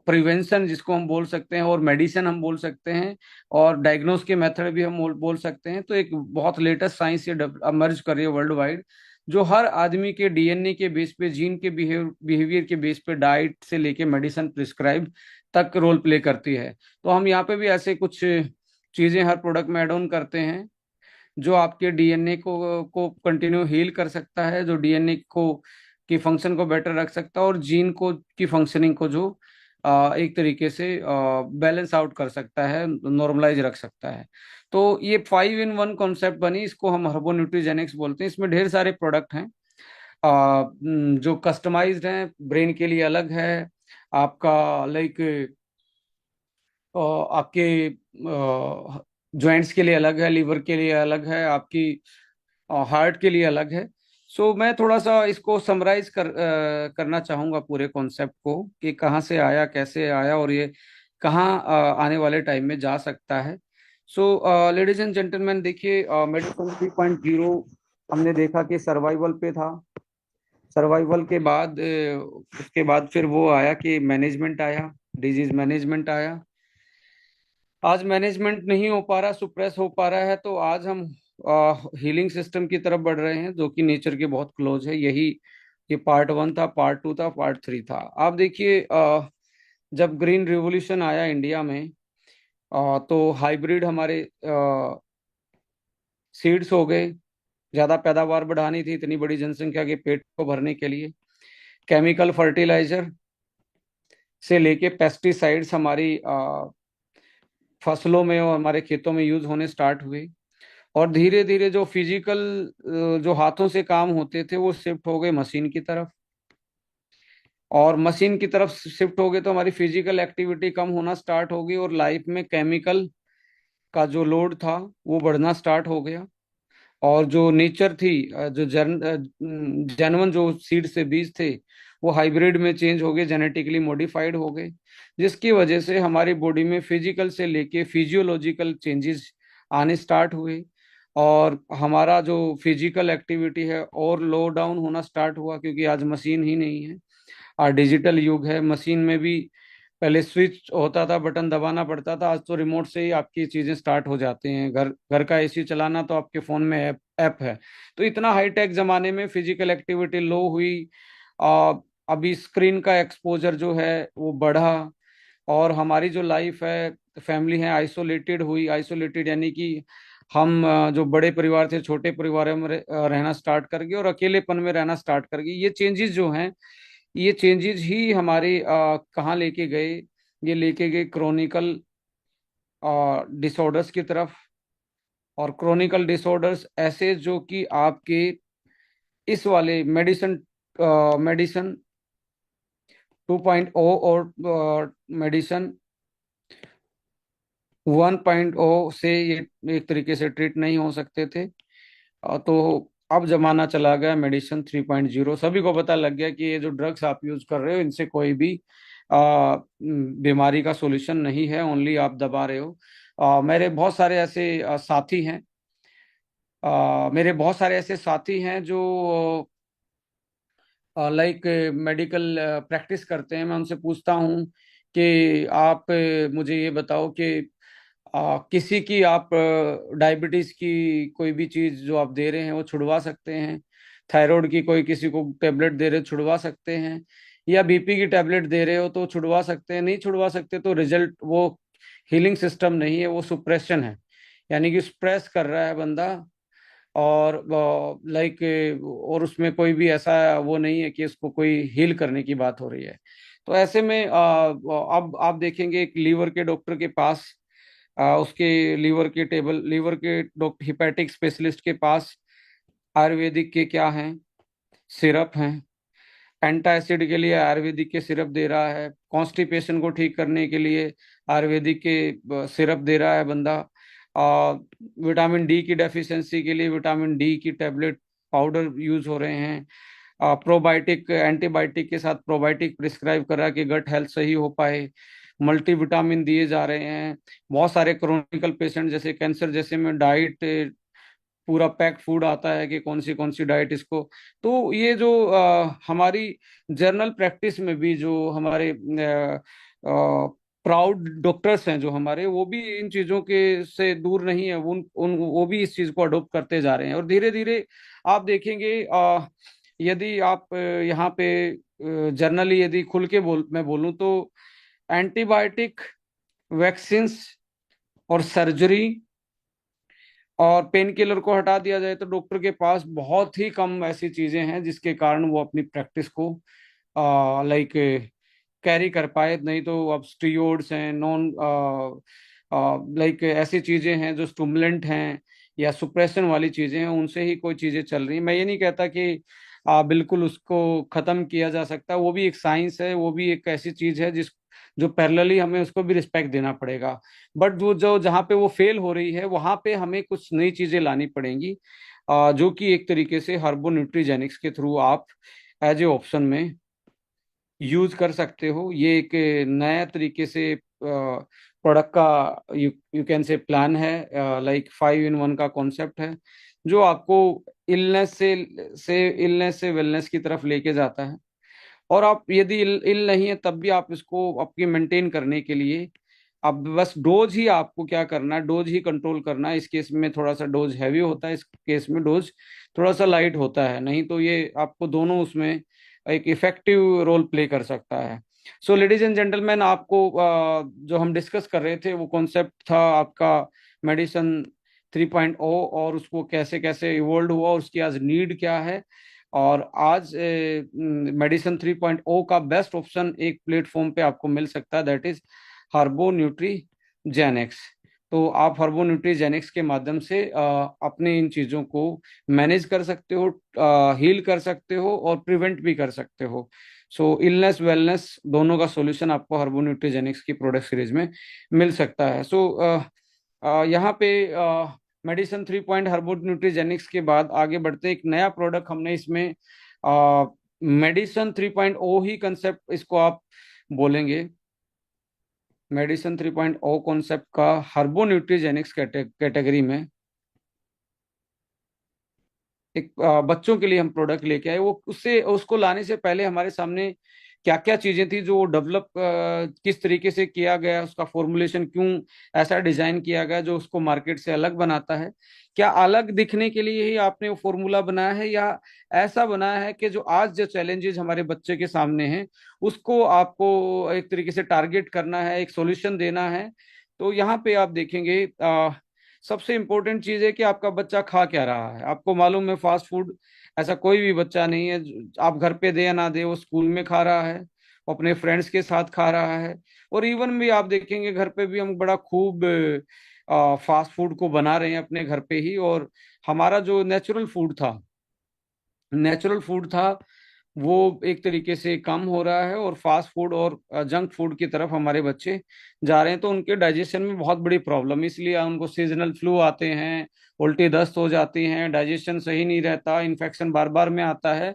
prevention, जिसको हम बोल सकते हैं, और मेडिसिन हम बोल सकते हैं, और डायग्नोस के मेथड भी हम बोल सकते हैं। तो एक बहुत लेटेस्ट साइंस ये इमर्ज कर रही है वर्ल्ड वाइड, जो हर आदमी के डीएनए के बेस पे, जीन के बिहेवियर के बेस पे, डाइट से लेके मेडिसिन प्रिस्क्राइब तक रोल प्ले करती है। तो हम यहाँ पे भी ऐसे कुछ चीजें हर प्रोडक्ट में एड ऑन करते हैं, जो आपके डीएनए को कंटिन्यू हील कर सकता है, जो डीएनए को की फंक्शन को बेटर रख सकता है, और जीन को की फंक्शनिंग को जो एक तरीके से बैलेंस आउट कर सकता है, नॉर्मलाइज रख सकता है। तो ये 5 in 1 कॉन्सेप्ट बनी, इसको हम हर्बो न्यूट्रीजेनिक्स बोलते हैं। इसमें ढेर सारे प्रोडक्ट हैं जो कस्टमाइज्ड हैं, ब्रेन के लिए अलग है आपका, लाइक आपके जॉइंट्स के लिए अलग है, लीवर के लिए अलग है, आपकी हार्ट के लिए अलग है। सो मैं थोड़ा सा इसको समराइज करना चाहूंगा पूरे कॉन्सेप्ट को, कि कहाँ से आया, कैसे आया, और ये कहाँ आने वाले टाइम में जा सकता है। सो लेडीज एंड जेंटलमैन, देखिए मेडिसिन 3.0 हमने देखा कि सर्वाइवल पे था। सर्वाइवल के बाद उसके बाद फिर वो आया कि मैनेजमेंट आया, डिजीज मैनेजमेंट आया। आज मैनेजमेंट नहीं हो पा रहा, सुप्रेस हो पा रहा है, तो आज हम हीलिंग सिस्टम की तरफ बढ़ रहे हैं, जो कि नेचर के बहुत क्लोज है। यही ये पार्ट 1 था, पार्ट 2 था, पार्ट 3 था। आप देखिए जब ग्रीन रिवॉल्यूशन आया इंडिया में, तो हाइब्रिड हमारे सीड्स हो गए, ज्यादा पैदावार बढ़ानी थी इतनी बड़ी जनसंख्या के पेट को भरने के लिए। केमिकल फर्टिलाइजर से लेके पेस्टिसाइड्स हमारी फसलों में और हमारे खेतों में यूज होने स्टार्ट हुए। और धीरे धीरे जो फिजिकल जो हाथों से काम होते थे वो शिफ्ट हो गए मशीन की तरफ। और मशीन की तरफ शिफ्ट हो गए तो हमारी फिजिकल एक्टिविटी कम होना स्टार्ट हो गई, और लाइफ में केमिकल का जो लोड था वो बढ़ना स्टार्ट हो गया। और जो नेचर थी, जो जेन्युइन जो सीड से बीज थे, वो हाइब्रिड में चेंज हो गए, जेनेटिकली मॉडिफाइड हो गए, जिसकी वजह से हमारी बॉडी में फिजिकल से लेके फिजियोलॉजिकल चेंजेस आने स्टार्ट हुए। और हमारा जो फिजिकल एक्टिविटी है और लो डाउन होना स्टार्ट हुआ, क्योंकि आज मशीन ही नहीं है, आज डिजिटल युग है। मशीन में भी पहले स्विच होता था, बटन दबाना पड़ता था, आज तो रिमोट से ही आपकी चीजें स्टार्ट हो जाती हैं। घर घर का एसी चलाना तो आपके फोन में ऐप है। तो इतना हाईटेक जमाने में फिजिकल एक्टिविटी लो हुई। आ, अभी स्क्रीन का एक्सपोजर जो है वो बढ़ा, और हमारी जो लाइफ है, फैमिली है, आइसोलेटेड हुई। आइसोलेटेड यानी कि हम जो बड़े परिवार थे छोटे परिवारों में रहना स्टार्ट कर गए, और अकेलेपन में रहना स्टार्ट कर गए। ये चेंजेस जो हैं, ये चेंजेस ही हमारे कहाँ लेके गए, ये लेके गए क्रोनिकल डिसऑर्डर्स की तरफ। और क्रोनिकल डिसऑर्डर्स ऐसे जो कि आपके इस वाले मेडिसिन मेडिसिन 2.0 और मेडिसिन 1.0 से ये एक तरीके से ट्रीट नहीं हो सकते थे। तो अब जमाना चला गया मेडिसिन 3.0। सभी को पता लग गया कि ये जो ड्रग्स आप यूज कर रहे हो इनसे कोई भी बीमारी का सॉल्यूशन नहीं है, ओनली आप दबा रहे हो। मेरे बहुत सारे ऐसे साथी हैं, मेरे बहुत सारे ऐसे साथी हैं जो लाइक मेडिकल प्रैक्टिस करते हैं। मैं उनसे पूछता हूँ कि आप मुझे ये बताओ कि किसी की आप डायबिटीज की कोई भी चीज जो आप दे रहे हैं वो छुड़वा सकते हैं? थायराइड की कोई किसी को टेबलेट दे रहे हो, छुड़वा सकते हैं? या बीपी की टेबलेट दे रहे हो तो छुड़वा सकते हैं? नहीं छुड़वा सकते, तो रिजल्ट वो हीलिंग सिस्टम नहीं है, वो सुप्रेशन है। यानी कि स्प्रेस कर रहा है बंदा। और लाइक और उसमें कोई भी ऐसा वो नहीं है कि उसको कोई हील करने की बात हो रही है। तो ऐसे में अब आप देखेंगे एक लीवर के डॉक्टर के पास, उसके लीवर के डॉक्टर हिपैटिक स्पेशलिस्ट के पास आयुर्वेदिक के क्या हैं, सिरप हैं। एंटासिड के लिए आयुर्वेदिक के सिरप दे रहा है, कॉन्स्टिपेशन को ठीक करने के लिए आयुर्वेदिक के सिरप दे रहा है बंदा। आ, विटामिन डी की डेफिशिएंसी के लिए विटामिन डी की टैबलेट पाउडर यूज हो रहे हैं। प्रोबायोटिक एंटीबायोटिक के साथ प्रोबायोटिक प्रिस्क्राइब करा कि गट हेल्थ सही हो पाए। मल्टीविटामिन दिए जा रहे हैं। बहुत सारे क्रोनिकल पेशेंट जैसे कैंसर जैसे में डाइट पूरा पैक फूड आता है कि कौन सी डाइट इसको। तो ये जो हमारी जर्नल प्रैक्टिस में भी जो हमारे प्राउड डॉक्टर्स हैं जो हमारे, वो भी इन चीजों के से दूर नहीं है। वो भी इस चीज को अडॉप्ट करते जा रहे हैं। और धीरे धीरे आप देखेंगे, यदि आप यहाँ पे जर्नली यदि खुल के मैं बोलूँ तो एंटीबायोटिक, वैक्सीन्स और सर्जरी और पेन किलर को हटा दिया जाए तो डॉक्टर के पास बहुत ही कम ऐसी चीजें हैं जिसके कारण वो अपनी प्रैक्टिस को लाइक कैरी कर पाए। नहीं तो अब स्टीरोड्स हैं, नॉन लाइक ऐसी चीजें हैं जो स्टूमुलेंट हैं या सुप्रेशन वाली चीजें हैं, उनसे ही कोई चीजें चल रही। मैं ये नहीं कहता कि बिल्कुल उसको खत्म किया जा सकता, वो भी एक साइंस है, वो भी एक ऐसी चीज है जिस जो पैरेलली हमें उसको भी रिस्पेक्ट देना पड़ेगा। बट जो जो जहाँ पे वो फेल हो रही है वहां पे हमें कुछ नई चीजें लानी पड़ेंगी, जो कि एक तरीके से हर्बो न्यूट्रीजेनिक्स के थ्रू आप एज ए ऑप्शन में यूज कर सकते हो। ये एक नया तरीके से प्रोडक्ट का you you can say plan है, लाइक 5 in 1 का कॉन्सेप्ट है, जो आपको इलनेस से वेलनेस की तरफ लेके जाता है। और आप यदि इल नहीं है तब भी आप इसको आपकी मेंटेन करने के लिए, अब बस डोज ही आपको क्या करना है, डोज ही कंट्रोल करना है। इस केस में थोड़ा सा डोज हैवी होता है, इस केस में डोज थोड़ा सा लाइट होता है। नहीं तो ये आपको दोनों उसमें एक इफेक्टिव रोल प्ले कर सकता है। सो लेडीज एंड जेंटलमैन, आपको जो हम डिस्कस कर रहे थे वो कॉन्सेप्ट था आपका मेडिसिन 3.0 और उसको कैसे कैसे इवोल्व हुआ, उसकी आज नीड क्या है। और आज मेडिसिन 3.0 का बेस्ट ऑप्शन एक प्लेटफॉर्म पे आपको मिल सकता है, दैट इज हर्बो न्यूट्रीजेनिक्स। तो आप हर्बो न्यूट्रीजेनिक्स के माध्यम से अपने इन चीज़ों को मैनेज कर सकते हो, हील कर सकते हो और प्रिवेंट भी कर सकते हो। सो इलनेस वेलनेस दोनों का सॉल्यूशन आपको हर्बो न्यूट्रीजेनिक्स की प्रोडक्ट सीरीज में मिल सकता है। सो यहाँ पे मेडिसिन 3 हर्बो न्यूट्रीजेनिक्स के बाद आगे बढ़ते एक नया प्रोडक्ट हमने इसमें मेडिसिन 3.0 ही कंसेप्ट इसको आप बोलेंगे। मेडिसिन 3.0 कॉन्सेप्ट का हर्बो न्यूट्रीजेनिक्स कैटेगरी में एक बच्चों के लिए हम प्रोडक्ट लेके आए। वो उससे उसको लाने से पहले हमारे सामने क्या क्या चीजें थी जो डेवलप किस तरीके से किया गया, उसका फॉर्मुलेशन क्यों ऐसा डिजाइन किया गया जो उसको मार्केट से अलग बनाता है। क्या अलग दिखने के लिए ही आपने वो फॉर्मूला बनाया है, या ऐसा बनाया है कि जो आज जो चैलेंजेस हमारे बच्चे के सामने हैं उसको आपको एक तरीके से टारगेट करना है, एक सॉल्यूशन देना है। तो यहाँ पे आप देखेंगे सबसे इंपॉर्टेंट चीज है कि आपका बच्चा खा क्या रहा है। आपको मालूम है फास्ट फूड ऐसा कोई भी बच्चा नहीं है आप घर पे दे या ना दे, वो स्कूल में खा रहा है, वो अपने फ्रेंड्स के साथ खा रहा है। और इवन भी आप देखेंगे घर पे भी हम बड़ा खूब फास्ट फूड को बना रहे हैं अपने घर पे ही। और हमारा जो नेचुरल फूड था वो एक तरीके से कम हो रहा है, और फास्ट फूड और जंक फूड की तरफ हमारे बच्चे जा रहे हैं। तो उनके डाइजेशन में बहुत बड़ी प्रॉब्लम, इसलिए उनको सीजनल फ्लू आते हैं, उल्टी दस्त हो जाती हैं, डाइजेशन सही नहीं रहता, इन्फेक्शन बार बार में आता है।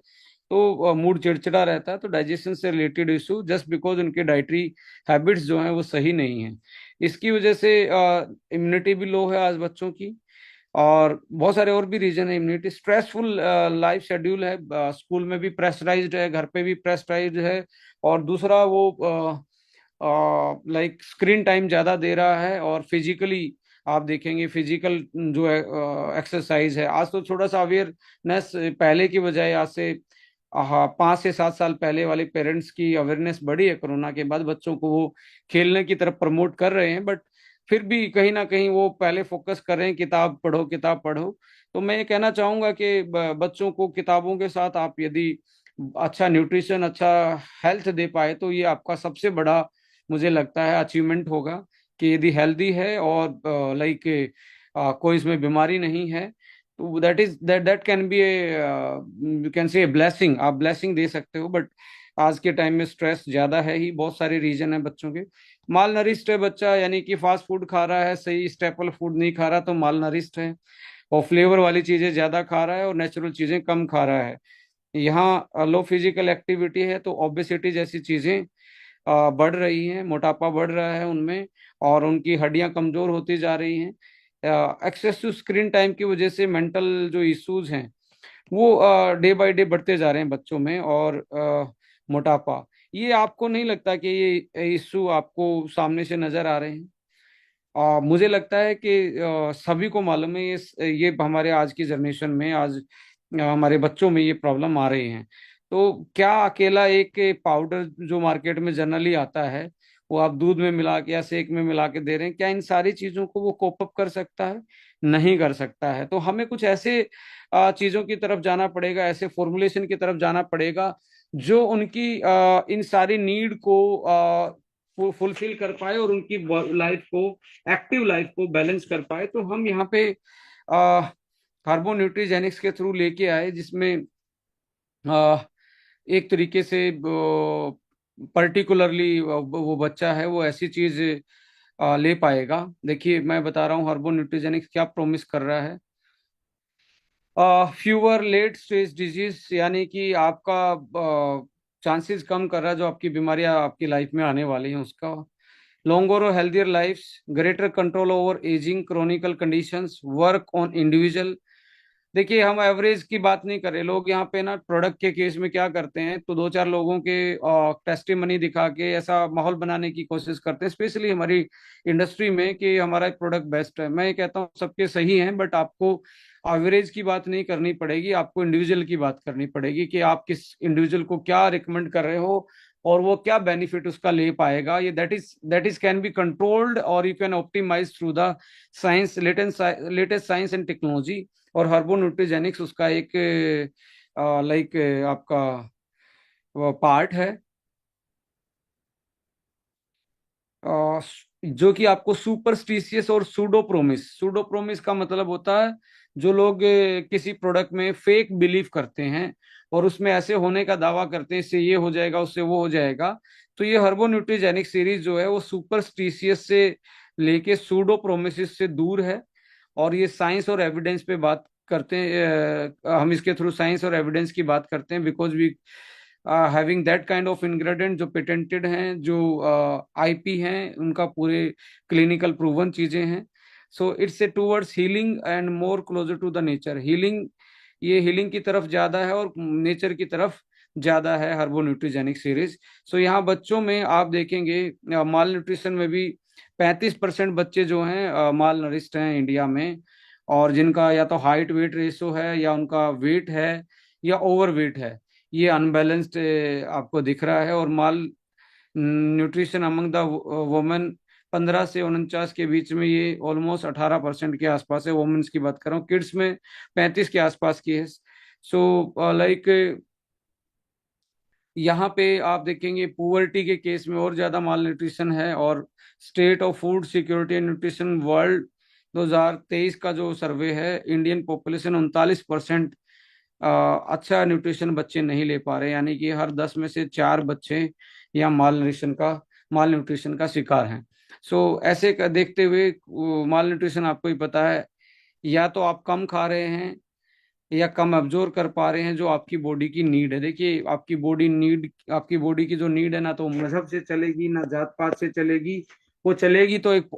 तो मूड चिड़चिड़ा रहता है। तो डाइजेशन से रिलेटेड इशू जस्ट बिकॉज उनके डाइटरी हैबिट्स जो हैं वो सही नहीं है। इसकी वजह से इम्यूनिटी भी लो है आज बच्चों की, और बहुत सारे और भी रीजन है। इम्यूनिटी, स्ट्रेसफुल लाइफ शेड्यूल है, स्कूल में भी प्रेशराइज्ड है, घर पे भी प्रेशराइज्ड है। और दूसरा वो लाइक स्क्रीन टाइम ज्यादा दे रहा है। और फिजिकली आप देखेंगे फिजिकल जो है एक्सरसाइज है, आज तो थोड़ा सा अवेयरनेस पहले की बजाय आज से 5 से 7 साल पहले वाले पेरेंट्स की अवेयरनेस बढ़ी है कोरोना के बाद, बच्चों को वो खेलने की तरफ प्रमोट कर रहे हैं। बट फिर भी कहीं ना कहीं वो पहले फोकस कर रहे हैं किताब पढ़ो किताब पढ़ो। तो मैं ये कहना चाहूंगा कि बच्चों को किताबों के साथ आप यदि अच्छा न्यूट्रिशन, अच्छा हेल्थ दे पाए तो ये आपका सबसे बड़ा मुझे लगता है अचीवमेंट होगा। कि यदि हेल्दी है और लाइक कोई इसमें बीमारी नहीं है, तो that can be A, you can say blessing, आप ब्लेसिंग दे सकते हो। बट आज के टाइम में स्ट्रेस ज्यादा है ही, बहुत सारे रीजन है बच्चों के। माल नरिश्ड है बच्चा, यानी कि फास्ट फूड खा रहा है, सही स्टेपल फूड नहीं खा रहा, तो माल नरिश्ड है। और फ्लेवर वाली चीजें ज्यादा खा रहा है और नेचुरल चीजें कम खा रहा है। यहाँ लो फिजिकल एक्टिविटी है तो ओबेसिटी जैसी चीजें बढ़ रही हैं, मोटापा बढ़ रहा है उनमें, और उनकी हड्डियां कमजोर होती जा रही हैं। एक्सेसिव स्क्रीन टाइम की वजह से मेंटल जो इश्यूज हैं वो डे बाय डे बढ़ते जा रहे हैं बच्चों में। और मोटापा, ये आपको नहीं लगता कि ये इश्यू आपको सामने से नजर आ रहे हैं? मुझे लगता है कि सभी को मालूम है ये हमारे आज की जनरेशन में, आज हमारे बच्चों में ये प्रॉब्लम आ रही है। तो क्या अकेला एक पाउडर जो मार्केट में जनरली आता है वो आप दूध में मिला के या शेक में मिला के दे रहे हैं, क्या इन सारी चीजों को वो कोप अप कर सकता है? नहीं कर सकता है। तो हमें कुछ ऐसे चीजों की तरफ जाना पड़ेगा, ऐसे फॉर्मुलेशन की तरफ जाना पड़ेगा जो उनकी इन सारी नीड को फुलफिल कर पाए और उनकी लाइफ को, एक्टिव लाइफ को बैलेंस कर पाए। तो हम यहाँ पे कार्बो न्यूट्रीजेनिक्स के थ्रू लेके आए, जिसमें आ, एक तरीके से पर्टिकुलरली वो बच्चा है वो ऐसी चीज ले पाएगा। देखिए मैं बता रहा हूँ हार्बो न्यूट्रीजेनिक्स क्या प्रॉमिस कर रहा है। फ्यूअर लेट स्टेज डिजीज, यानी कि आपका चांसेस कम कर रहा है जो आपकी बीमारियां आपकी लाइफ में आने वाली हैं उसका। लॉन्गर और healthier life, greater control over ageing chronicle conditions, work on individual. देखिए हम एवरेज की बात नहीं कर रहे, लोग यहाँ पे ना प्रोडक्ट के केस में क्या करते हैं, तो दो चार लोगों के टेस्टिमनी दिखा के ऐसा माहौल बनाने की कोशिश करते हैं, स्पेशली हमारी इंडस्ट्री में, कि हमारा प्रोडक्ट बेस्ट है। मैं ये कहता हूँ सबके सही हैं, बट आपको एवरेज की बात नहीं करनी पड़ेगी, आपको इंडिविजुअल की बात करनी पड़ेगी कि आप किस इंडिविजुअल को क्या रिकमेंड कर रहे हो और वो क्या बेनिफिट उसका ले पाएगा, ये that is can be controlled और you can optimise through the science, latest science and technology. और हर्बो न्यूट्रीजेनिक्स उसका एक लाइक आपका पार्ट है, अ, जो कि आपको सुपरस्टिशियस और सूडोप्रोमिस, सूडोप्रोमिस का मतलब होता है जो लोग किसी प्रोडक्ट में फेक बिलीव करते हैं और उसमें ऐसे होने का दावा करते हैं, इससे ये हो जाएगा उससे वो हो जाएगा। तो ये हर्बो न्यूट्रीजेनिक सीरीज जो है वो सुपरस्टिशियस से लेके सूडोप्रोमिस से दूर है। और ये साइंस और एविडेंस पे बात करते हैं, हम इसके थ्रू साइंस और एविडेंस की बात करते हैं, because we having that kind of ingredient जो पेटेंटेड हैं, जो आईपी हैं, उनका पूरे क्लिनिकल प्रूवन चीजें हैं। So it's a towards healing and more closer to the nature. Healing, ये हीलिंग की तरफ ज्यादा है और नेचर की तरफ ज्यादा है हर्बो न्यूट्रीजेनिक सीरीज। सो यहाँ बच्चों में आप देखेंगे माल न्यूट्रिशन में भी 35% बच्चे जो हैं माल नरिश्ड हैं इंडिया में, और जिनका या तो हाइट वेट रेशो है या उनका वेट है या ओवर वेट है, ये अनबैलेंस्ड आपको दिख रहा है। और माल न्यूट्रिशन अमंग द वुमेन 15 से 49 के बीच में ये ऑलमोस्ट 18% के आसपास है। वुमेन्स की बात कर रहा हूँ, किड्स में 35 के आसपास की है। सो लाइक यहाँ पे आप देखेंगे पुअर्टी के केस में और ज्यादा माल न्यूट्रिशन है। और state of food security and nutrition world 2023 का जो सर्वे है, इंडियन पॉपुलेशन 39% अच्छा न्यूट्रिशन बच्चे नहीं ले पा रहे, यानी कि हर 10 में से 4 बच्चे या माल न्यूट्रिशन का शिकार हैं। सो ऐसे का देखते हुए माल न्यूट्रिशन आपको ही पता है, या तो आप कम खा रहे हैं या कम अब्जोर्व कर पा रहे हैं जो आपकी बॉडी की नीड है। देखिए आपकी बॉडी नीड, आपकी बॉडी की जो नीड है ना तो मजहब से चलेगी ना जात पात से चलेगी, वो चलेगी तो एक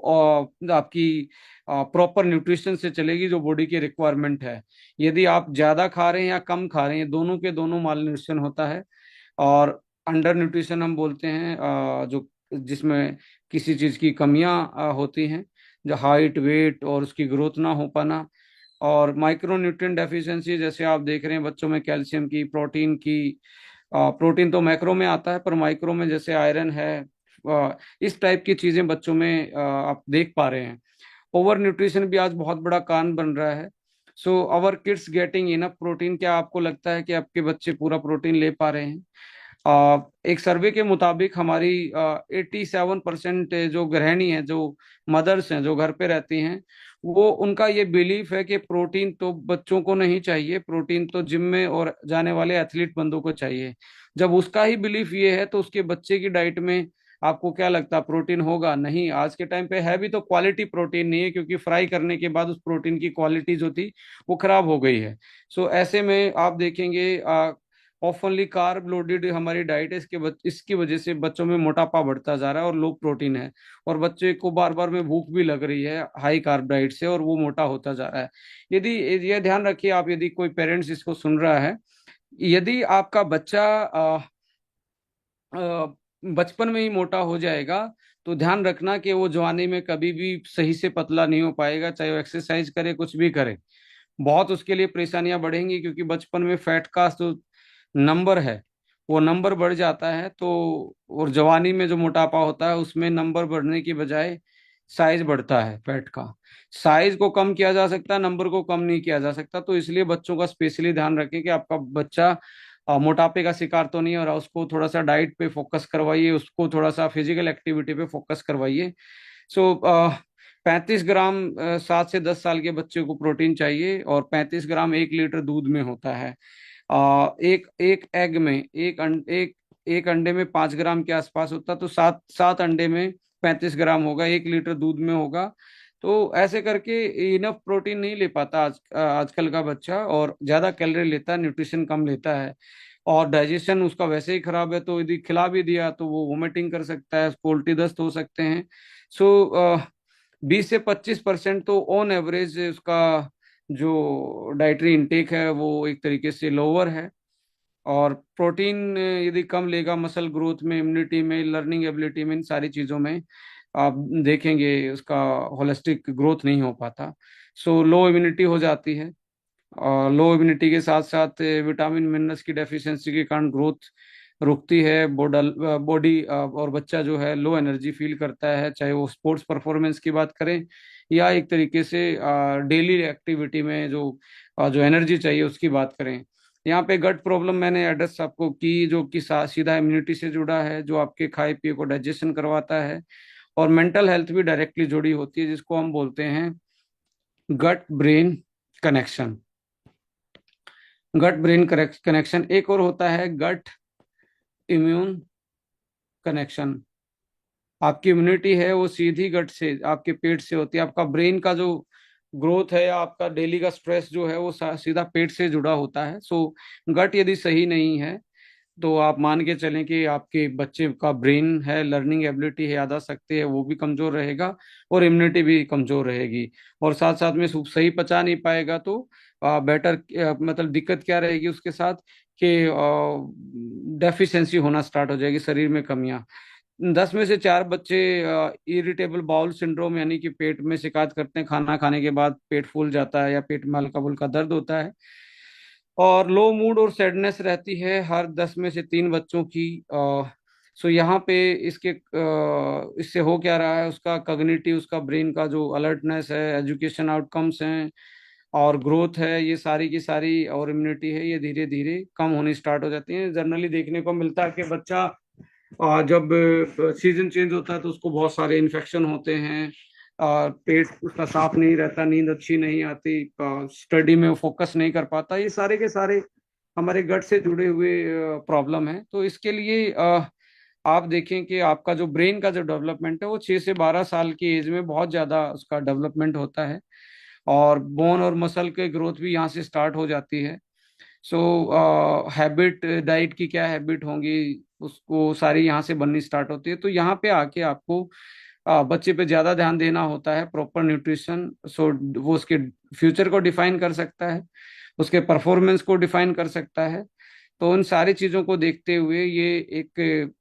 आपकी प्रॉपर न्यूट्रिशन से चलेगी जो बॉडी की रिक्वायरमेंट है। यदि आप ज्यादा खा रहे हैं या कम खा रहे हैं, दोनों के दोनों माल न्यूट्रिशन होता है। और अंडर न्यूट्रिशन हम बोलते हैं जो जिसमें किसी चीज की कमियां होती हैं, जो हाइट वेट और उसकी ग्रोथ ना हो पाना। और माइक्रो न्यूट्रिएंट डेफिशिएंसी, जैसे आप देख रहे हैं बच्चों में कैल्शियम की, प्रोटीन की, प्रोटीन तो मैक्रो में आता है पर माइक्रो में जैसे आयरन है, इस टाइप की चीजें बच्चों में आप देख पा रहे हैं। ओवर न्यूट्रिशन भी आज बहुत बड़ा कारण बन रहा है। सो अवर किड्स गेटिंग इनफ प्रोटीन, क्या आपको लगता है कि आपके बच्चे पूरा प्रोटीन ले पा रहे हैं? एक सर्वे के मुताबिक हमारी 87% जो गृहिणी हैं, जो मदर्स हैं जो घर पे रहती हैं, वो उनका ये बिलीफ है कि प्रोटीन तो बच्चों को नहीं चाहिए, प्रोटीन तो जिम में और जाने वाले एथलीट बंदों को चाहिए। जब उसका ही बिलीफ ये है तो उसके बच्चे की डाइट में आपको क्या लगता है प्रोटीन होगा? नहीं, आज के टाइम पे है भी तो क्वालिटी प्रोटीन नहीं है, क्योंकि फ्राई करने के बाद उस प्रोटीन की क्वालिटी जो थी वो खराब हो गई है। सो ऐसे में आप देखेंगे ऑफनली कार्ब लोडेड हमारी डाइट है, इसकी वजह से बच्चों में मोटापा बढ़ता जा रहा है और लो प्रोटीन है। और बच्चे को बार बार में भूख भी लग रही है हाई कार्ब डाइट से, और वो मोटा होता जा रहा है। यदि ये ध्यान रखिए आप, यदि कोई पेरेंट्स इसको सुन रहा है, यदि आपका बच्चा बचपन में ही मोटा हो जाएगा तो ध्यान रखना कि वो जवानी में कभी भी सही से पतला नहीं हो पाएगा, चाहे वो एक्सरसाइज करे कुछ भी करे। बहुत उसके लिए परेशानियां बढ़ेंगी, क्योंकि बचपन में फैट का जो नंबर है वो नंबर बढ़ जाता है। तो और जवानी में जो मोटापा होता है उसमें नंबर बढ़ने की बजाय साइज बढ़ता है फैट का। साइज को कम किया जा सकता है, नंबर को कम नहीं किया जा सकता। तो इसलिए बच्चों का स्पेशली ध्यान रखें कि आपका बच्चा मोटापे का शिकार तो नहीं हो रहा, उसको थोड़ा सा डाइट पे फोकस करवाइए, उसको थोड़ा सा फिजिकल एक्टिविटी पे फोकस करवाइए। सो 35 ग्राम 7 से 10 साल के बच्चे को प्रोटीन चाहिए, और 35 ग्राम 1 लीटर दूध में होता है। एक एक एग में एक अंडे में 5 ग्राम के आसपास होता, तो सात सात अंडे में 35 ग्राम होगा, 1 लीटर दूध में होगा। तो ऐसे करके इनफ प्रोटीन नहीं ले पाता आजकल का बच्चा, और ज्यादा कैलोरी लेता है, न्यूट्रिशन कम लेता है। और डाइजेशन उसका वैसे ही खराब है, तो यदि खिला भी दिया तो वो वोमिटिंग कर सकता है, उसको उल्टी दस्त हो सकते हैं। सो 20 से 25% तो ऑन एवरेज उसका जो डाइटरी इंटेक है वो एक तरीके से लोअर है। और प्रोटीन यदि कम लेगा, मसल ग्रोथ में, इम्यूनिटी में, लर्निंग एबिलिटी में, इन सारी चीज़ों में आप देखेंगे उसका होलिस्टिक ग्रोथ नहीं हो पाता। सो लो इम्यूनिटी हो जाती है, और लो इम्यूनिटी के साथ साथ विटामिन मिनरल्स की डेफिशिएंसी के कारण ग्रोथ रुकती है, बॉडी और बच्चा जो है लो एनर्जी फील करता है, चाहे वो स्पोर्ट्स परफॉर्मेंस की बात करें या एक तरीके से डेली एक्टिविटी में जो एनर्जी चाहिए उसकी बात करें। यहाँ पे गट प्रॉब्लम मैंने एड्रेस आपको की, जो कि सीधा इम्यूनिटी से जुड़ा है, जो आपके खाए पिए को डाइजेशन करवाता है, और मेंटल हेल्थ भी डायरेक्टली जुड़ी होती है, जिसको हम बोलते हैं gut brain connection. Gut brain connection एक और होता है गट इम्यून कनेक्शन। आपकी इम्यूनिटी है वो सीधी गट से, आपके पेट से होती है। आपका ब्रेन का जो ग्रोथ है या आपका डेली का स्ट्रेस जो है वो सीधा पेट से जुड़ा होता है। सो गट यदि सही नहीं है तो आप मान के चलें कि आपके बच्चे का ब्रेन है, लर्निंग एबिलिटी है, याददाश्त है, वो भी कमजोर रहेगा और इम्यूनिटी भी कमजोर रहेगी। और साथ साथ में सही पचा नहीं पाएगा तो बेटर मतलब दिक्कत क्या रहेगी उसके साथ कि डेफिशिएंसी होना स्टार्ट हो जाएगी, शरीर में कमियां। 10 में से 4 बच्चे इरिटेबल बाउल सिंड्रोम यानी कि पेट में शिकायत करते हैं, खाना खाने के बाद पेट फूल जाता है या पेट में हल्का फुल्का दर्द होता है। और लो मूड और सैडनेस रहती है हर 10 में से 3 बच्चों की। सो यहाँ पे इससे हो क्या रहा है, उसका कॉग्निटिव, उसका ब्रेन का जो अलर्टनेस है, एजुकेशन आउटकम्स हैं और ग्रोथ है, ये सारी की सारी, और इम्यूनिटी है, ये धीरे धीरे कम होनी स्टार्ट हो जाती है। जनरली देखने को मिलता है कि बच्चा जब सीजन चेंज होता है तो उसको बहुत सारे इन्फेक्शन होते हैं, पेट उसका साफ नहीं रहता, नींद अच्छी नहीं आती, स्टडी में वो फोकस नहीं कर पाता। ये सारे के सारे हमारे गट से जुड़े हुए प्रॉब्लम है। तो इसके लिए आप देखें कि आपका जो ब्रेन का जो डेवलपमेंट है वो 6 से 12 साल की एज में बहुत ज़्यादा उसका डेवलपमेंट होता है, और बोन और मसल के ग्रोथ भी यहाँ से स्टार्ट हो जाती है। सो हैबिट, डाइट की क्या हैबिट होंगी, उसको सारी यहाँ से बननी स्टार्ट होती है। तो यहाँ पे आके आपको बच्चे पे ज्यादा ध्यान देना होता है, प्रॉपर न्यूट्रिशन। सो वो उसके फ्यूचर को डिफाइन कर सकता है, उसके परफॉर्मेंस को डिफाइन कर सकता है। तो उन सारी चीजों को देखते हुए ये एक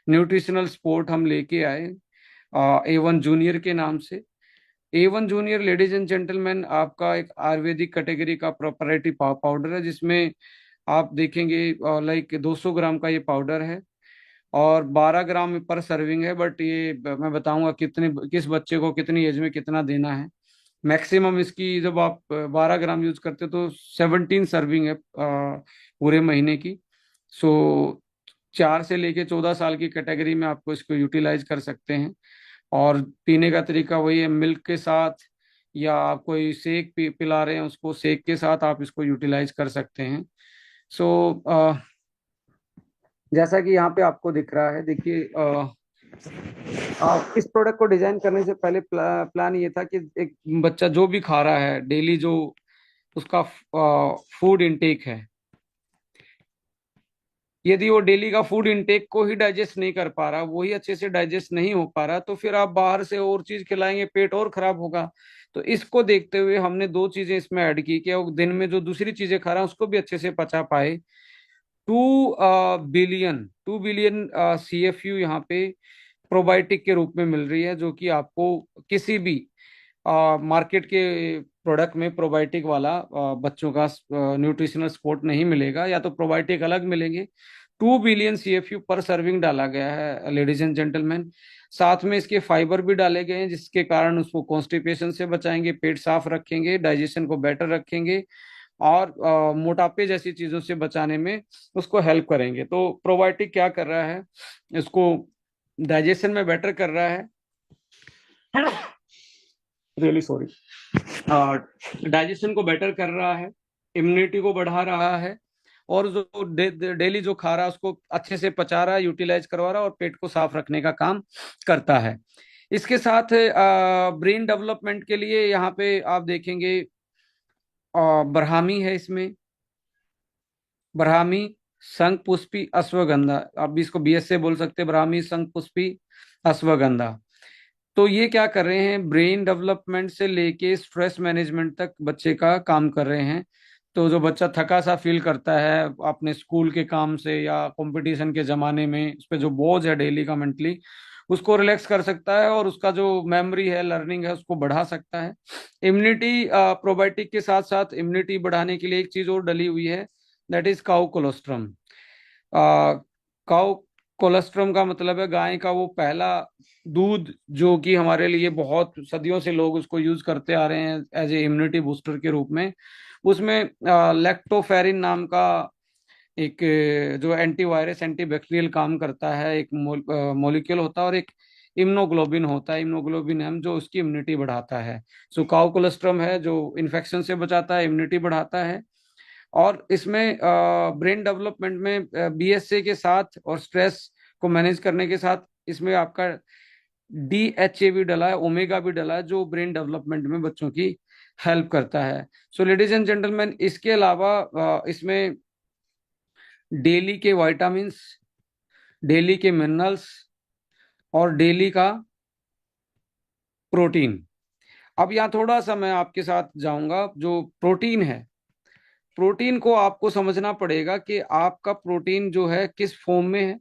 न्यूट्रिशनल स्पोर्ट हम लेके आए A1 जूनियर के नाम से। A1 junior, ladies and gentleman, आपका एक आयुर्वेदिक कैटेगरी का प्रोपराइटरी पाउडर है, जिसमें आप देखेंगे लाइक 200 ग्राम का ये पाउडर है और 12 ग्राम पर सर्विंग है। बट ये मैं बताऊंगा किस बच्चे को कितनी एज में कितना देना है। मैक्सिमम इसकी जब आप 12 ग्राम यूज करते हो तो 17 सर्विंग है पूरे महीने की। सो 4 से लेके 14 साल की कैटेगरी में आपको इसको यूटिलाइज कर सकते हैं। और पीने का तरीका वही है, मिल्क के साथ, या आप कोई शेक पिला रहे हैं उसको शेक के साथ आप इसको यूटिलाइज कर सकते हैं। सो जैसा कि यहाँ पे आपको दिख रहा है, देखिए इस प्रोडक्ट को डिजाइन करने से पहले प्लान ये था कि एक बच्चा जो भी खा रहा है डेली, जो उसका फूड इनटेक है, यदि वो डेली का फूड इनटेक को ही डाइजेस्ट नहीं कर पा रहा, वही अच्छे से डाइजेस्ट नहीं हो पा रहा, तो फिर आप बाहर से और चीज खिलाएंगे, पेट और खराब होगा। तो इसको देखते हुए हमने 2 चीजें इसमें ऐड की कि वो दिन में जो दूसरी चीजें खा रहा है उसको भी अच्छे से पचा पाए। 2 बिलियन CFU यहाँ पे प्रोबायोटिक के रूप में मिल रही है, जो कि आपको किसी भी मार्केट के प्रोडक्ट में प्रोबायोटिक वाला बच्चों का न्यूट्रिशनल सपोर्ट नहीं मिलेगा, या तो प्रोबायोटिक अलग मिलेंगे। 2 बिलियन CFU पर सर्विंग डाला गया है लेडीज एंड जेंटलमैन। साथ में इसके फाइबर भी डाले गए हैं, जिसके कारण उसको कॉन्स्टिपेशन से बचाएंगे, पेट साफ रखेंगे, डाइजेशन को बेटर रखेंगे, और मोटापे जैसी चीजों से बचाने में उसको हेल्प करेंगे। तो प्रोबायोटिक क्या कर रहा है, इसको डाइजेशन में बेटर कर रहा है, रियली सॉरी, डाइजेशन को बेटर कर रहा है, इम्यूनिटी को बढ़ा रहा है, और जो डेली जो खा रहा है उसको अच्छे से पचा रहा है, यूटिलाइज करवा रहा है, और पेट को साफ रखने का काम करता है। इसके साथ ब्रेन डेवलपमेंट के लिए यहाँ पे आप देखेंगे ब्राह्मी है इसमें, ब्राह्मी, शंख पुष्पी, अश्वगंधा, आप भी इसको BS से बोल सकते हैं, ब्राह्मी, शंख पुष्पी, अश्वगंधा। तो ये क्या कर रहे हैं, ब्रेन डेवलपमेंट से लेके स्ट्रेस मैनेजमेंट तक बच्चे का काम कर रहे हैं। तो जो बच्चा थका सा फील करता है अपने स्कूल के काम से या कंपटीशन के जमाने में, उस पर जो बोझ है डेली का मेंटली, उसको रिलैक्स कर सकता है, और उसका जो मेमोरी है, लर्निंग है, उसको बढ़ा सकता है। इम्यूनिटी, प्रोबायोटिक के साथ साथ इम्यूनिटी बढ़ाने के लिए एक चीज और डली हुई है, that is cow colostrum. Cow colostrum का मतलब है गाय का वो पहला दूध, जो कि हमारे लिए बहुत सदियों से लोग उसको यूज करते आ रहे हैं एज ए इम्यूनिटी बूस्टर के रूप में। उसमें लैक्टोफेरिन नाम का एक जो एंटीवायरस एंटीबैक्टीरियल काम करता है, एक मॉलिक्यूल होता है, और एक इम्नोग्लोबिन होता है, इम्नोग्लोबिन एम, जो उसकी इम्यूनिटी बढ़ाता है। सो काउ कोलेस्ट्रम है जो इन्फेक्शन से बचाता है, इम्यूनिटी बढ़ाता है। और इसमें ब्रेन डेवलपमेंट में बीएसए के साथ और स्ट्रेस को मैनेज करने के साथ इसमें आपका डीएचए भी डला है, ओमेगा भी डला है, जो ब्रेन डेवलपमेंट में बच्चों की हेल्प करता है। सो लेडीज एंड जेंटलमैन, इसके अलावा इसमें डेली के विटामिन्स, डेली के मिनरल्स और डेली का प्रोटीन। अब यहाँ थोड़ा सा मैं आपके साथ जाऊंगा। जो प्रोटीन है, प्रोटीन को आपको समझना पड़ेगा कि आपका प्रोटीन जो है किस फॉर्म में है।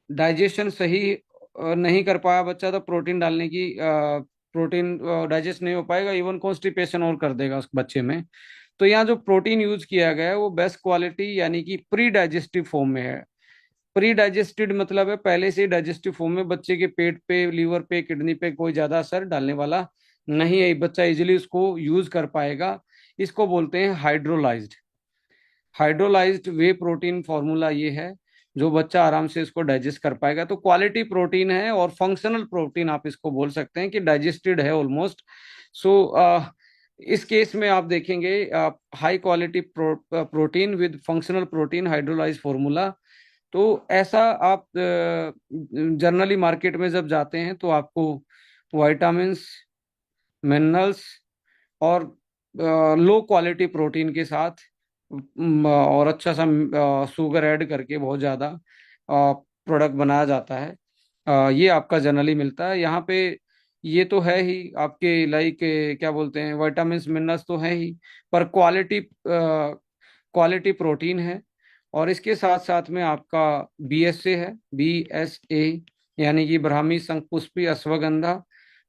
डाइजेशन सही नहीं कर पाया बच्चा तो प्रोटीन डालने की प्रोटीन डाइजेस्ट नहीं हो पाएगा, इवन कॉन्स्टिपेशन और कर देगा उस बच्चे में। तो यहाँ जो प्रोटीन यूज किया गया है वो बेस्ट क्वालिटी यानी कि प्री डाइजेस्टिव फॉर्म में है। प्री डाइजेस्टेड मतलब है पहले से डाइजेस्टिव फॉर्म में, बच्चे के पेट पे, लीवर पे, किडनी पे कोई ज्यादा असर डालने वाला नहीं है, बच्चा इजिली उसको यूज कर पाएगा। इसको बोलते हैं हाइड्रोलाइज्ड। हाइड्रोलाइज्ड वे प्रोटीन फॉर्मूला ये है जो बच्चा आराम से इसको डाइजेस्ट कर पाएगा। तो क्वालिटी प्रोटीन है और फंक्शनल प्रोटीन आप इसको बोल सकते हैं कि डाइजेस्टेड है ऑलमोस्ट। सो इस केस में आप देखेंगे high quality protein with functional protein hydrolyse formula. तो ऐसा आप जनरली मार्केट में जब जाते हैं तो आपको विटामिन्स, मिनरल्स और लो क्वालिटी प्रोटीन के साथ और अच्छा सा शुगर ऐड करके बहुत ज़्यादा प्रोडक्ट बनाया जाता है। ये आपका जनरली मिलता है यहाँ पे। ये तो है ही आपके लाइक क्या बोलते हैं, विटामिन्स मिनरल्स तो है ही, पर क्वालिटी क्वालिटी प्रोटीन है। और इसके साथ साथ में आपका बीएसए है, बीएसए यानी कि ब्राह्मी शंखपुष्पी अश्वगंधा,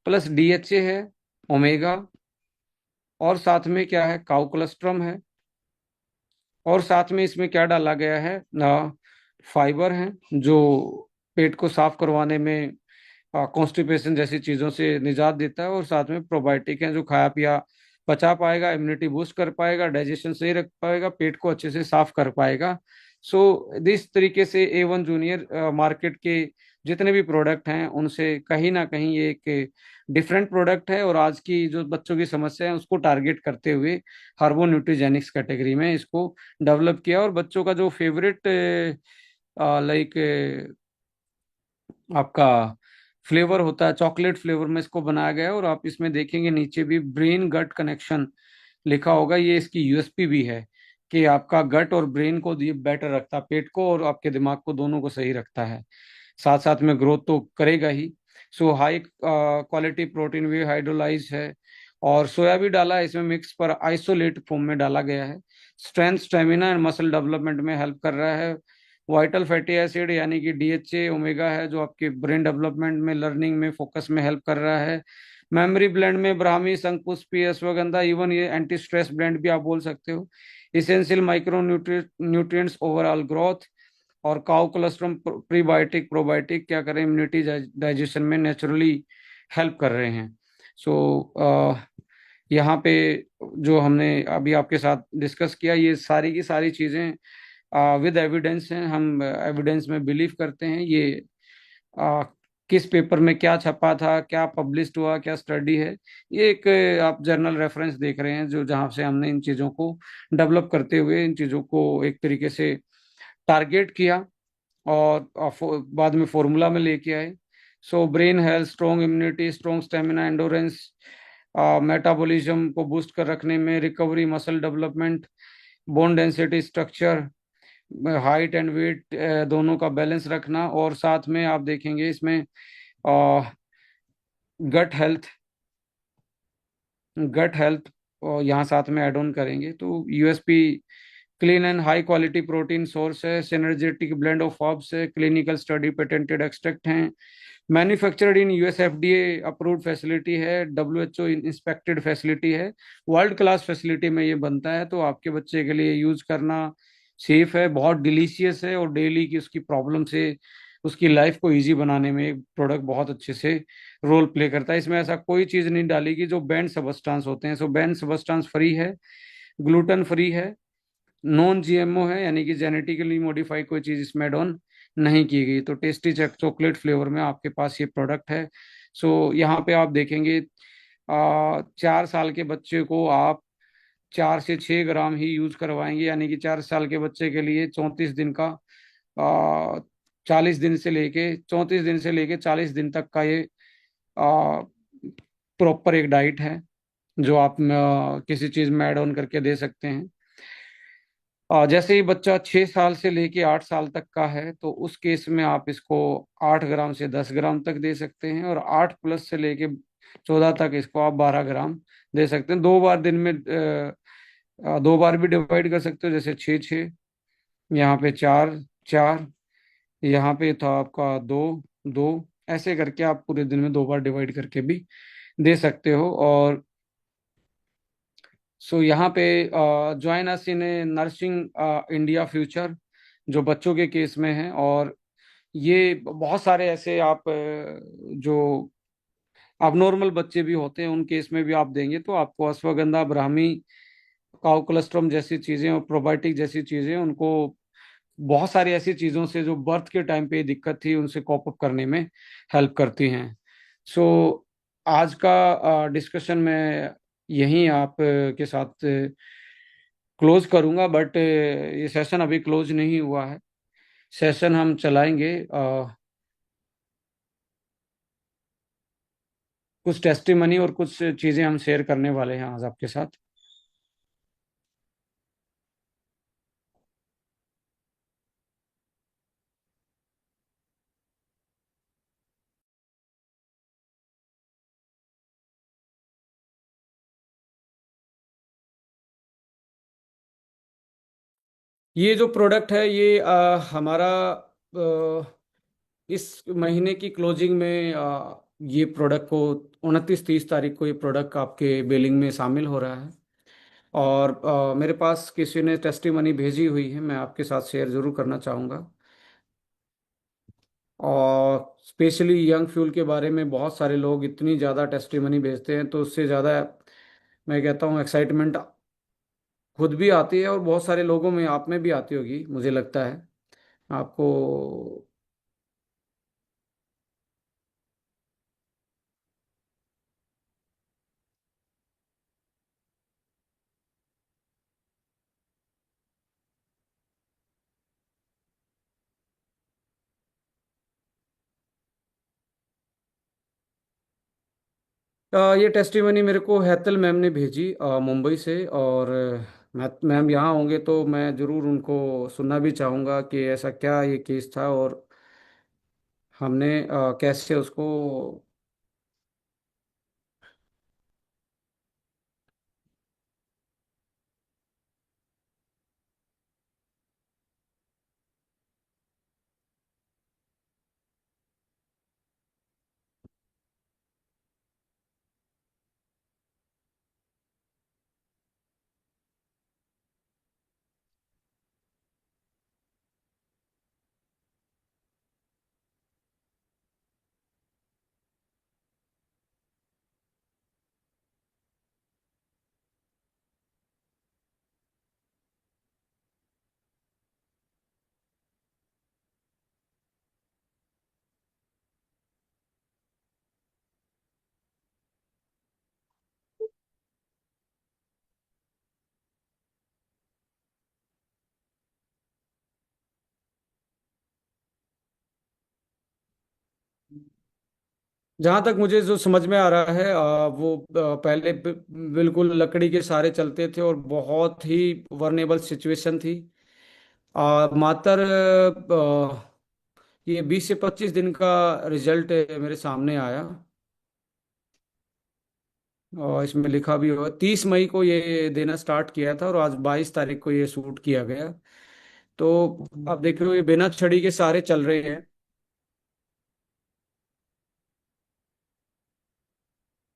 प्लस डीएचए है, ओमेगा, और साथ में क्या है, काउ कोलेस्ट्रम है, और साथ में इसमें क्या डाला गया है, फाइबर है जो पेट को साफ करवाने में, कॉन्स्टिपेशन जैसी चीजों से निजात देता है, और साथ में प्रोबायोटिक है जो खाया पिया पचा पाएगा, इम्यूनिटी बूस्ट कर पाएगा, डाइजेशन सही रख पाएगा, पेट को अच्छे से साफ कर पाएगा। सो दिस तरीके से A1 जूनियर मार्केट के जितने भी प्रोडक्ट हैं उनसे कहीं ना कहीं ये एक डिफरेंट प्रोडक्ट है, और आज की जो बच्चों की समस्या है उसको टारगेट करते हुए हार्बो न्यूट्रीजेनिक्स कैटेगरी में इसको डेवलप किया। और बच्चों का जो फेवरेट लाइक आपका फ्लेवर होता है, चॉकलेट फ्लेवर में इसको बनाया गया है। और आप इसमें देखेंगे नीचे भी ब्रेन गट कनेक्शन लिखा होगा, ये इसकी यूएसपी भी है कि आपका गट और ब्रेन को ये बेटर रखता है, पेट को और आपके दिमाग को दोनों को सही रखता है, साथ साथ में ग्रोथ तो करेगा ही। सो हाई क्वालिटी प्रोटीन भी हाइड्रोलाइज है, और सोया भी डाला है इसमें मिक्स, पर आइसोलेट फॉर्म में डाला गया है। Strength, stamina and muscle development में हेल्प कर रहा है। वाइटल फैटी एसिड यानी कि डीएचए, ओमेगा है जो आपके ब्रेन डेवलपमेंट में, लर्निंग में, फोकस में हेल्प कर रहा है। मेमोरी ब्लेंड में ब्राह्मी शंखपुष्पी अश्वगंधा, इवन ये एंटी स्ट्रेस ब्लेंड भी आप बोल सकते हो। Essential micro nutrients overall growth, और काउ कोलेस्ट्रॉम प्रीबायोटिक प्रोबायोटिक क्या करें, इम्यूनिटी डाइजेशन में नेचुरली हेल्प कर रहे हैं। सो यहाँ पे जो हमने अभी आपके साथ डिस्कस किया, ये सारी की सारी चीज़ें विद एविडेंस हैं। हम एविडेंस में बिलीव करते हैं। ये आ, किस पेपर में क्या छपा था, क्या पब्लिश्ड हुआ, क्या स्टडी है, ये एक आप जर्नल रेफरेंस देख रहे हैं जो जहाँ से हमने इन चीज़ों को डेवलप करते हुए इन चीज़ों को एक तरीके से टारगेट किया और बाद में फॉर्मूला में लेके आए। So brain health, strong immunity, strong stamina, endurance, metabolism को बूस्ट कर रखने में, recovery, muscle development, bone density, structure, height and weight दोनों का बैलेंस रखना, और साथ में आप देखेंगे इसमें गट हेल्थ, गट हेल्थ यहाँ साथ में ऐड ऑन करेंगे। तो USP clean and high quality protein source है, सिनर्जेटिक ब्लेंड ऑफ फॉब्स है, क्लिनिकल स्टडी पेटेंटेड एक्सट्रैक्ट हैं, manufactured in USFDA approved facility है, डब्ल्यूएचओ इंस्पेक्टेड फैसिलिटी है, वर्ल्ड क्लास फैसिलिटी में ये बनता है। तो आपके बच्चे के लिए यूज करना सेफ है, बहुत डिलीशियस है, और डेली की उसकी प्रॉब्लम से उसकी लाइफ को इजी बनाने में एक प्रोडक्ट बहुत अच्छे से रोल प्ले करता है। इसमें ऐसा कोई चीज़ नहीं डाली कि जो बैंड सबस्टांस होते हैं, सो बैंड सबस्टांस फ्री है, ग्लूटेन फ्री है, नॉन जीएमओ है, यानी कि जेनेटिकली मॉडिफाइड कोई चीज़ इसमें ऐड ऑन नहीं की गई। तो टेस्टी चॉकलेट फ्लेवर में आपके पास ये प्रोडक्ट है। सो यहाँ पे आप देखेंगे 4 साल के बच्चे को आप 4 से 6 ग्राम ही यूज करवाएंगे, यानी कि 4 साल के बच्चे के लिए 34 दिन का 40 दिन से लेके 40 दिन तक का ये प्रॉपर एक डाइट है, जो आप किसी चीज में ऐड ऑन करके दे सकते हैं। जैसे ही बच्चा 6 साल से लेके 8 साल तक का है, तो उस केस में आप इसको 8 ग्राम से 10 ग्राम तक दे सकते हैं, और 8+ से लेके 14 तक इसको आप 12 ग्राम दे सकते हैं। 2 बार दिन में 2 बार भी डिवाइड कर सकते हो, जैसे 6 6, यहाँ पे 4 4, यहाँ पे था आपका 2 2, ऐसे करके आप पूरे दिन में 2 बार डिवाइड करके भी दे सकते हो। और सो यहाँ पे join us in nursing India future, जो बच्चों के केस में है। और ये बहुत सारे ऐसे आप जो अबनॉर्मल बच्चे भी होते हैं, उन केस में भी आप देंगे तो आपको अश्वगंधा, ब्राह्मी, काउ कोलेस्ट्रॉम जैसी चीजें और प्रोबायोटिक जैसी चीजें, उनको बहुत सारी ऐसी चीजों से जो बर्थ के टाइम पे दिक्कत थी उनसे कॉप अप करने में हेल्प करती हैं। सो आज का डिस्कशन मैं यहीं आप के साथ क्लोज करूंगा, बट ये सेशन अभी क्लोज नहीं हुआ है। सेशन हम चलाएंगे, कुछ टेस्टिमनी और कुछ चीजें हम शेयर करने वाले हैं आज आपके साथ। ये जो प्रोडक्ट है ये हमारा इस महीने की क्लोजिंग में ये प्रोडक्ट को 29 30 तारीख को ये प्रोडक्ट आपके बिलिंग में शामिल हो रहा है। और मेरे पास किसी ने टेस्टिमनी भेजी हुई है, मैं आपके साथ शेयर जरूर करना चाहूँगा। और स्पेशली यंग फ्यूल के बारे में बहुत सारे लोग इतनी ज़्यादा टेस्टिमनी भेजते हैं, तो उससे ज़्यादा मैं कहता हूँ एक्साइटमेंट खुद भी आती है, और बहुत सारे लोगों में, आप में भी आती होगी मुझे लगता है आपको। ये टेस्टिमनी मेरे को हैतल मैम ने भेजी मुंबई से। और मैम यहाँ होंगे तो मैं ज़रूर उनको सुनना भी चाहूँगा कि ऐसा क्या ये केस था, और हमने कैसे उसको। जहाँ तक मुझे जो समझ में आ रहा है वो पहले बिल्कुल लकड़ी के सहारे चलते थे, और बहुत ही वर्नेबल सिचुएशन थी। मात्र ये 20 से 25 दिन का रिजल्ट मेरे सामने आया। और इसमें लिखा भी हुआ 30 मई को ये देना स्टार्ट किया था, और आज 22 तारीख को ये शूट किया गया। तो आप देख रहे हो ये बिना छड़ी के सारे चल रहे हैं।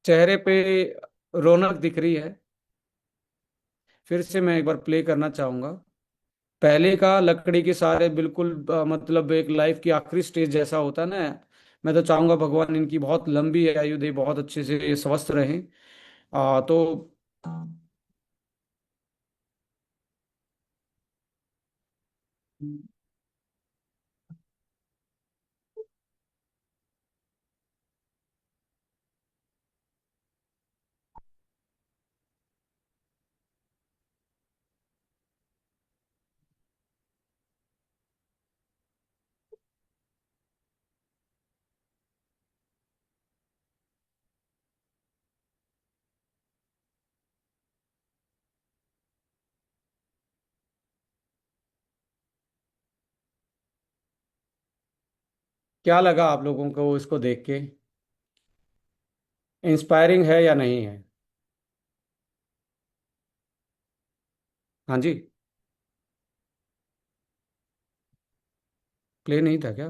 चेहरे पे रौनक दिख रही है। फिर से मैं एक बार प्ले करना चाहूंगा। पहले का लकड़ी के सारे बिल्कुल मतलब एक लाइफ की आखिरी स्टेज जैसा होता है ना। मैं तो चाहूंगा भगवान इनकी बहुत लंबी आयु दे, बहुत अच्छे से स्वस्थ रहें। तो क्या लगा आप लोगों को इसको देख के? इंस्पायरिंग है या नहीं है? हाँ जी। प्ले नहीं था क्या?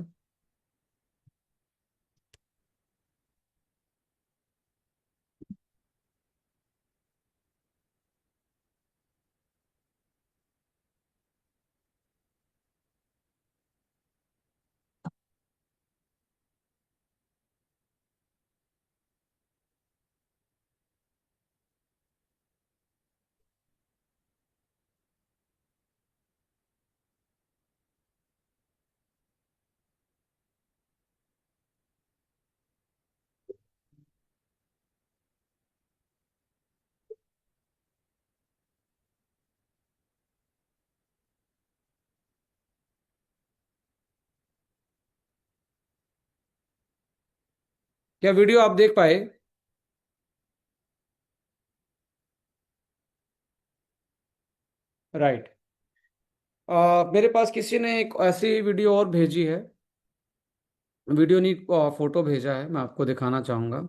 क्या वीडियो आप देख पाए? राइट। मेरे पास किसी ने एक ऐसी वीडियो और भेजी है। वीडियो नहीं, फोटो भेजा है, मैं आपको दिखाना चाहूंगा।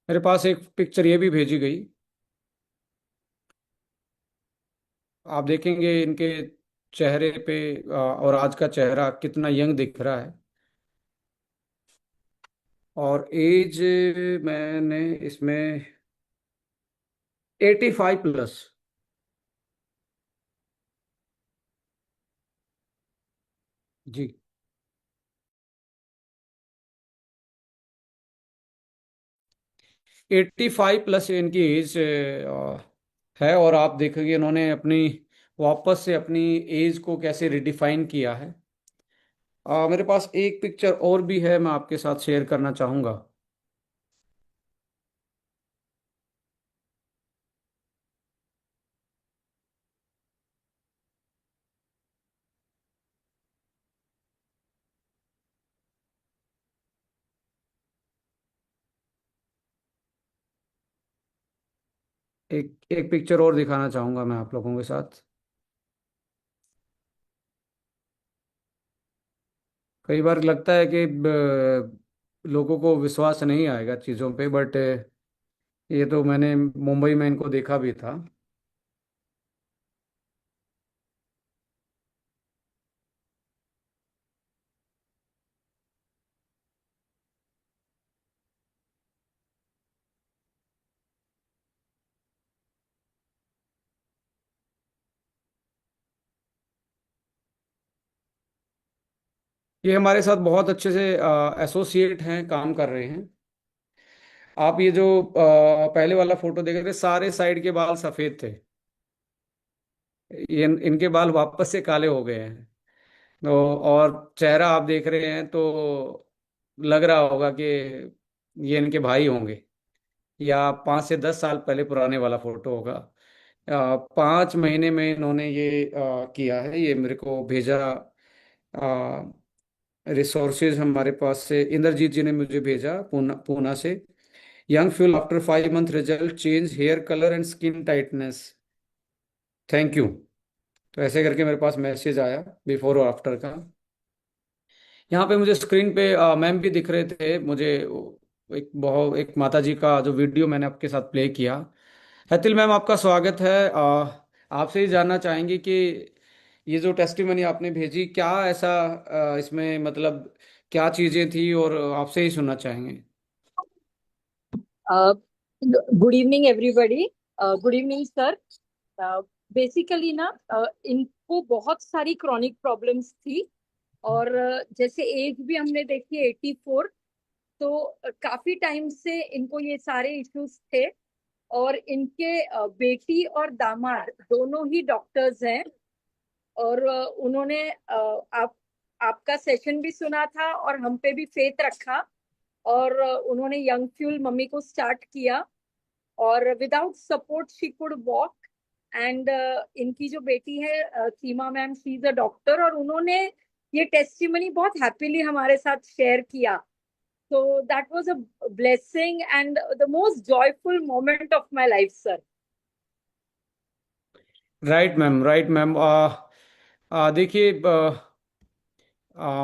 मेरे पास एक पिक्चर ये भी भेजी गई। आप देखेंगे इनके चेहरे पे और आज का चेहरा कितना यंग दिख रहा है। और एज मैंने इसमें 85+। जी। 85+ इनकी एज है। और आप देखेंगे इन्होंने अपनी वापस से अपनी एज को कैसे रिडिफाइन किया है। मेरे पास एक पिक्चर और भी है, मैं आपके साथ शेयर करना चाहूँगा। एक एक पिक्चर और दिखाना चाहूँगा मैं आप लोगों के साथ। कई बार लगता है कि लोगों को विश्वास नहीं आएगा चीज़ों पे, बट ये तो मैंने मुंबई में इनको देखा भी था। ये हमारे साथ बहुत अच्छे से एसोसिएट हैं, काम कर रहे हैं। आप ये जो पहले वाला फोटो देख रहे थे, सारे साइड के बाल सफेद थे। ये इनके बाल वापस से काले हो गए हैं। तो और चेहरा आप देख रहे हैं तो लग रहा होगा कि ये इनके भाई होंगे, या 5 से 10 साल पहले पुराने वाला फोटो होगा। 5 महीने में इन्होंने ये किया है, ये मेरे को भेजा। रिसोर्सेज हमारे पास से इंद्रजीत जी ने मुझे भेजा, पूना पूना से। Young fuel after 5 month result change here colour and skin tightness, thank you. तो ऐसे करके मेरे पास मैसेज आया बिफोर और आफ्टर का। यहाँ पे मुझे स्क्रीन पे मैम भी दिख रहे थे मुझे। एक माता जी का जो वीडियो मैंने आपके साथ प्ले किया। हैतिल मैम, आपका स्वागत है। आपसे ही जानना चाहेंगे कि ये जो टेस्टिमनी आपने भेजी, क्या ऐसा इसमें मतलब क्या चीजें थी, और आपसे ही सुनना चाहेंगे। Good evening everybody. Good evening sir. Basically ना, इनको बहुत सारी क्रॉनिक प्रॉब्लम्स थी। और जैसे एज भी हमने देखी 84। तो काफी टाइम से इनको ये सारे इश्यूज थे। और इनके बेटी और दामाद दोनों ही डॉक्टर्स हैं। और उन्होंने आपका सेशन भी सुना था और हम पे भी फेथ रखा। और उन्होंने यंग फ्यूल मम्मी को स्टार्ट किया। और without support she could walk. And इनकी जो बेटी है Seema ma'am, she is a doctor, और उन्होंने ये टेस्टिमनी बहुत हैप्पीली हमारे साथ शेयर किया। तो that was a blessing and the most joyful moment of my life sir. Right ma'am, right ma'am. देखिए,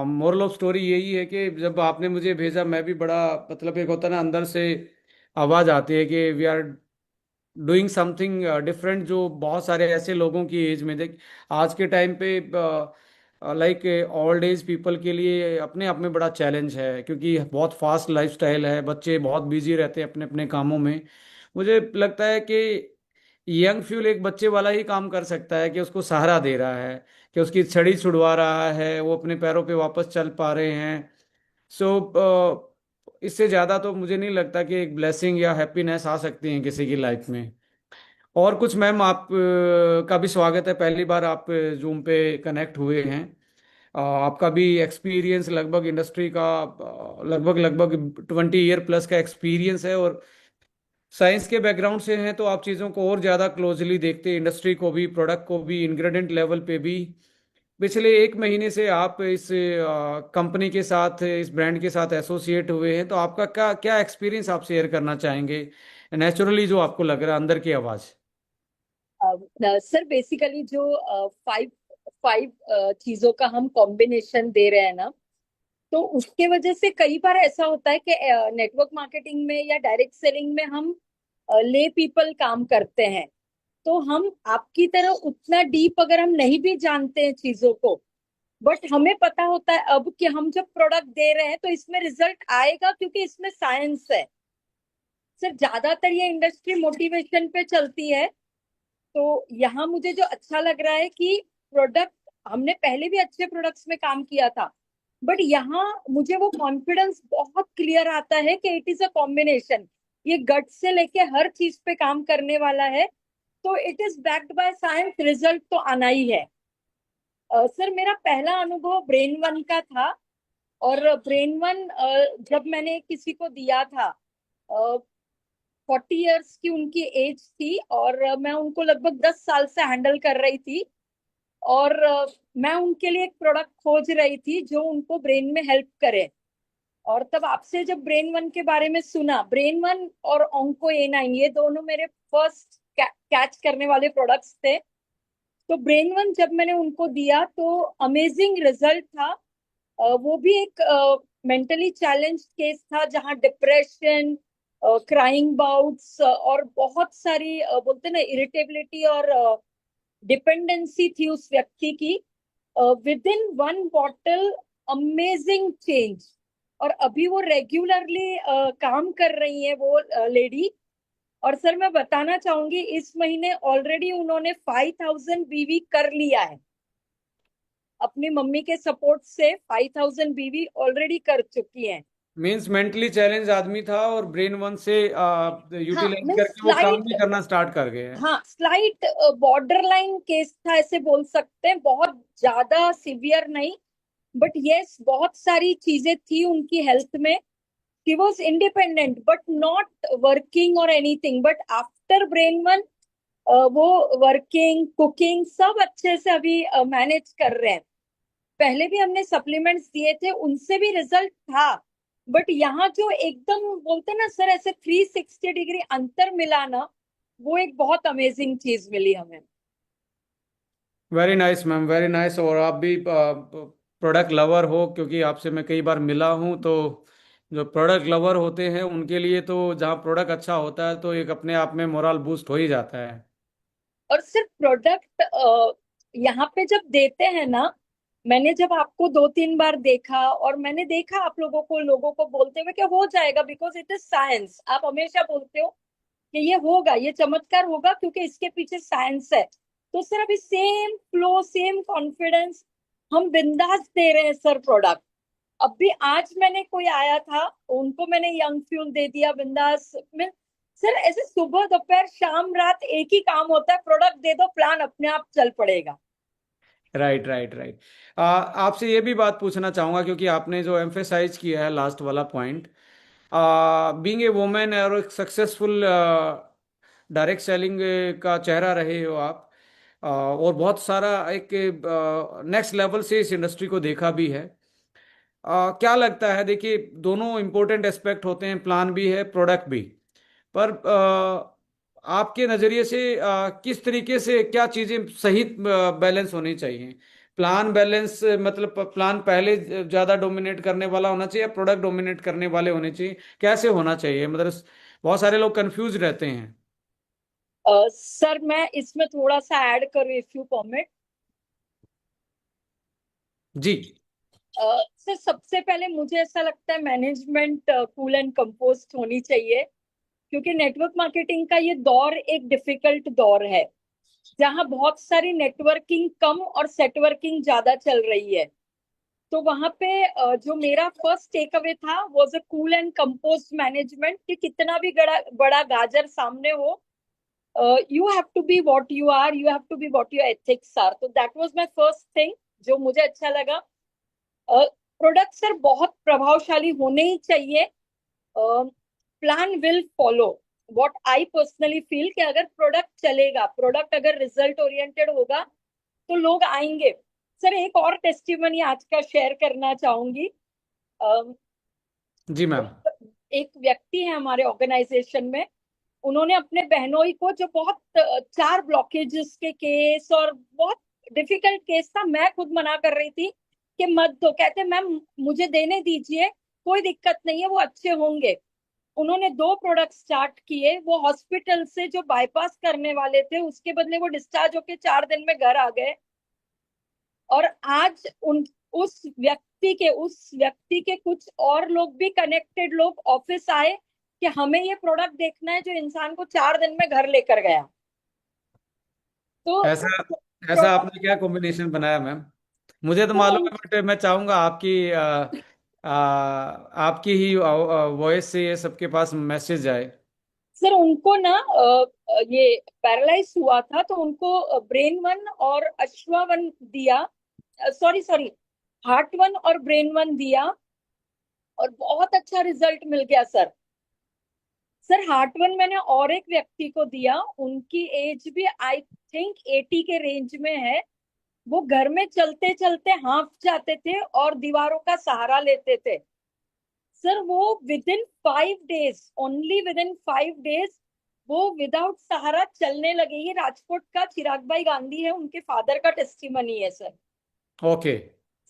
मोरल ऑफ स्टोरी यही है कि जब आपने मुझे भेजा, मैं भी बड़ा, मतलब एक होता है ना अंदर से आवाज आती है कि we are doing something different, जो बहुत सारे ऐसे लोगों की एज में देख, आज के टाइम पे लाइक ओल्ड एज पीपल के लिए अपने आप में बड़ा चैलेंज है, क्योंकि बहुत फास्ट लाइफस्टाइल है, बच्चे बहुत बिजी रहते हैं अपने अपने कामों में। मुझे लगता है कि यंग फ्यूल एक बच्चे वाला ही काम कर सकता है, कि उसको सहारा दे रहा है, कि उसकी छड़ी छुड़वा रहा है, वो अपने पैरों पे वापस चल पा रहे हैं। सो इससे ज़्यादा तो मुझे नहीं लगता कि एक ब्लेसिंग या हैप्पीनेस आ सकती है किसी की लाइफ में। और कुछ मैम, आप का भी स्वागत है, पहली बार आप जूम पे कनेक्ट हुए हैं। आपका भी एक्सपीरियंस लगभग इंडस्ट्री का लगभग लगभग 20 ईयर प्लस का एक्सपीरियंस है, और साइंस के बैकग्राउंड से हैं, तो आप चीज़ों को और ज़्यादा क्लोजली देखते हैं, इंडस्ट्री को भी, प्रोडक्ट को भी, इंग्रेडिएंट लेवल पे भी। पिछले 1 महीने से आप इस कंपनी के साथ, इस ब्रांड के साथ एसोसिएट हुए हैं, तो आपका क्या क्या एक्सपीरियंस आप शेयर करना चाहेंगे, नेचुरली जो आपको लग रहा है अंदर की आवाज़। सर बेसिकली जो फाइव फाइव चीजों का हम कॉम्बिनेशन दे रहे हैं ना, तो उसके वजह से कई बार ऐसा होता है कि नेटवर्क मार्केटिंग में या डायरेक्ट सेलिंग में हम ले पीपल काम करते हैं। तो हम आपकी तरह उतना डीप अगर हम नहीं भी जानते हैं चीजों को, बट हमें पता होता है अब कि हम जब प्रोडक्ट दे रहे हैं तो इसमें रिजल्ट आएगा, क्योंकि इसमें साइंस है। सर ज्यादातर ये इंडस्ट्री मोटिवेशन पे चलती है। तो यहाँ मुझे जो अच्छा लग रहा है कि प्रोडक्ट, हमने पहले भी अच्छे प्रोडक्ट्स में काम किया था, बट यहाँ मुझे वो कॉन्फिडेंस बहुत क्लियर आता है कि इट इज अ कॉम्बिनेशन। ये गट से लेके हर चीज पे काम करने वाला है। तो it is backed by science, result तो आना ही है। सर मेरा पहला अनुभव ब्रेन वन का था। और ब्रेन वन जब मैंने किसी को दिया था, 40 इयर्स की उनकी एज थी, और मैं उनको लगभग 10 साल से हैंडल कर रही थी। और मैं उनके लिए एक प्रोडक्ट खोज रही थी जो उनको ब्रेन में हेल्प करे। और तब आपसे जब ब्रेन वन के बारे में सुना, ब्रेन वन और ओंको ए 9 ये दोनों मेरे फर्स्ट कैच करने वाले प्रोडक्ट्स थे। तो ब्रेन वन जब मैंने उनको दिया तो अमेजिंग रिजल्ट था। वो भी एक मेंटली चैलेंज केस था, जहाँ डिप्रेशन, क्राइंग बाउट्स और बहुत सारी बोलते ना इरिटेबिलिटी और डिपेंडेंसी थी उस व्यक्ति की। With in 1 bottle amazing change. और अभी वो रेगुलरली काम कर रही है वो लेडी। और सर मैं बताना चाहूंगी, इस महीने ऑलरेडी उन्होंने 5,000 बीवी कर लिया है। अपनी मम्मी के सपोर्ट से 5,000 बीवी ऑलरेडी कर चुकी हैं। मीन्स मेंटली चैलेंज आदमी था और ब्रेन वन से हाँ यूटिलाइज मीन्स करके वो काम भी स्लाइट, करना स्टार्ट कर गए हैं। हाँ स्लाइट बॉर्डर लाइन केस था ऐसे बोल सकते हैं, बहुत ज्यादा सिवियर नहीं, बट यस बहुत सारी चीजें थी उनकी हेल्थ में। She was independent but not working और anything, but after brain one वो वर्किंग कुकिंग सब अच्छे से अभी मैनेज कर रहे हैं। पहले भी हमने सप्लीमेंट्स दिए थे, उनसे भी रिजल्ट था, बट यहाँ जो एकदम बोलते हैं ना सर ऐसे 360 डिग्री अंतर मिला ना, वो एक बहुत अमेजिंग चीज मिली हमें। Very nice ma'am, very nice. और आप भी प्रोडक्ट लवर हो, क्योंकि आपसे मैं कई बार मिला हूँ, तो जो प्रोडक्ट लवर होते हैं उनके लिए तो जहाँ प्रोडक्ट अच्छा होता है तो एक अपने आप में मोरल बूस्ट हो ही जाता है। और सिर्फ प्रोडक्ट यहाँ पे जब देते हैं ना, मैंने जब आपको 2-3 बार देखा और मैंने देखा आप लोगों को बोलते हुए कि हो जाएगा बिकॉज इट इज साइंस, आप हमेशा बोलते हो कि ये होगा, ये चमत्कार होगा क्योंकि इसके पीछे साइंस है। तो सर अभी सेम फ्लो सेम कॉन्फिडेंस हम बिंदास दे रहे हैं सर प्रोडक्ट। अब भी आज मैंने कोई आया था, उनको मैंने यंग फ्यूल दे दिया बिंदास में। सर ऐसे सुबह दोपहर शाम रात एक ही काम होता है, प्रोडक्ट दे दो प्लान अपने आप चल पड़ेगा। Right, right, right. आपसे ये भी बात पूछना चाहूँगा, क्योंकि आपने जो एम्फेसाइज किया है लास्ट वाला पॉइंट, बीइंग ए वुमेन और एक सक्सेसफुल डायरेक्ट सेलिंग का चेहरा रहे हो आप, और बहुत सारा एक नेक्स्ट लेवल से इस इंडस्ट्री को देखा भी है। क्या लगता है, देखिए दोनों इंपॉर्टेंट एस्पेक्ट होते हैं, प्लान भी है प्रोडक्ट भी, पर आपके नज़रिए से किस तरीके से क्या चीज़ें सही बैलेंस होनी चाहिए? प्लान बैलेंस मतलब प्लान पहले ज़्यादा डोमिनेट करने वाला होना चाहिए या प्रोडक्ट डोमिनेट करने वाले होने चाहिए? कैसे होना चाहिए, मतलब बहुत सारे लोग कंफ्यूज रहते हैं। सर मैं इसमें थोड़ा सा ऐड करूँ इफ यू परमिट। जी। सर सबसे पहले मुझे ऐसा लगता है मैनेजमेंट कूल एंड कंपोस्ट होनी चाहिए, क्योंकि नेटवर्क मार्केटिंग का ये दौर एक डिफिकल्ट दौर है जहां बहुत सारी नेटवर्किंग कम और सेटवर्किंग ज्यादा चल रही है। तो वहां पे जो मेरा फर्स्ट टेक अवे था was a cool and compost management, कि कितना भी बड़ा बड़ा गाजर सामने हो, you have to be what you are, you have to be what your ethics are. तो that was my first thing जो मुझे अच्छा लगा। प्रोडक्ट सर बहुत प्रभावशाली होने ही चाहिए, plan will follow. What I personally feel कि अगर प्रोडक्ट चलेगा, प्रोडक्ट अगर रिजल्ट ओरिएंटेड होगा तो लोग आएंगे। सर एक और टेस्टिमनी आज का शेयर करना चाहूंगी। अम, जी मैम। एक व्यक्ति है हमारे ऑर्गेनाइजेशन में, उन्होंने अपने बहनोई को जो बहुत 4 ब्लॉकेजेस के केस और बहुत डिफिकल्ट केस था, मैं खुद मना कर रही थी कि मत दो, कहते मैम मुझे देने दीजिए, कोई दिक्कत नहीं है वो अच्छे होंगे। उन्होंने 2 प्रोडक्ट स्टार्ट किए, वो हॉस्पिटल से जो बाईपास करने वाले थे उसके बदले वो डिस्चार्ज होके 4 दिन में घर आ गए। और आज उन उस व्यक्ति के कुछ और लोग भी कनेक्टेड लोग ऑफिस आए कि हमें ये प्रोडक्ट देखना है जो इंसान को 4 दिन में घर लेकर गया। तो ऐसा ऐसा आपने प्रोडक्ट क्या कॉम्बिनेशन बनाया मैम? मुझे तो सर मालूम है, बट मैं चाहूंगा आपकी ही वॉइस से ये सबके पास मैसेज जाए। सर उनको ना ये पैरालाइज हुआ था तो उनको ब्रेन वन और अश्वा वन दिया, सॉरी सॉरी हार्ट वन और ब्रेन वन दिया, और बहुत अच्छा रिजल्ट मिल गया सर। सर हार्ट वन मैंने और एक व्यक्ति को दिया, उनकी एज भी आई थिंक 80 के रेंज में है। वो घर में चलते चलते हांफ जाते थे और दीवारों का सहारा लेते थे। सर वो with in 5 days, only with in 5 days वो विदाउट सहारा चलने लगे। ये राजकोट का चिराग भाई गांधी है, उनके फादर का टेस्टिमनी है सर। ओके।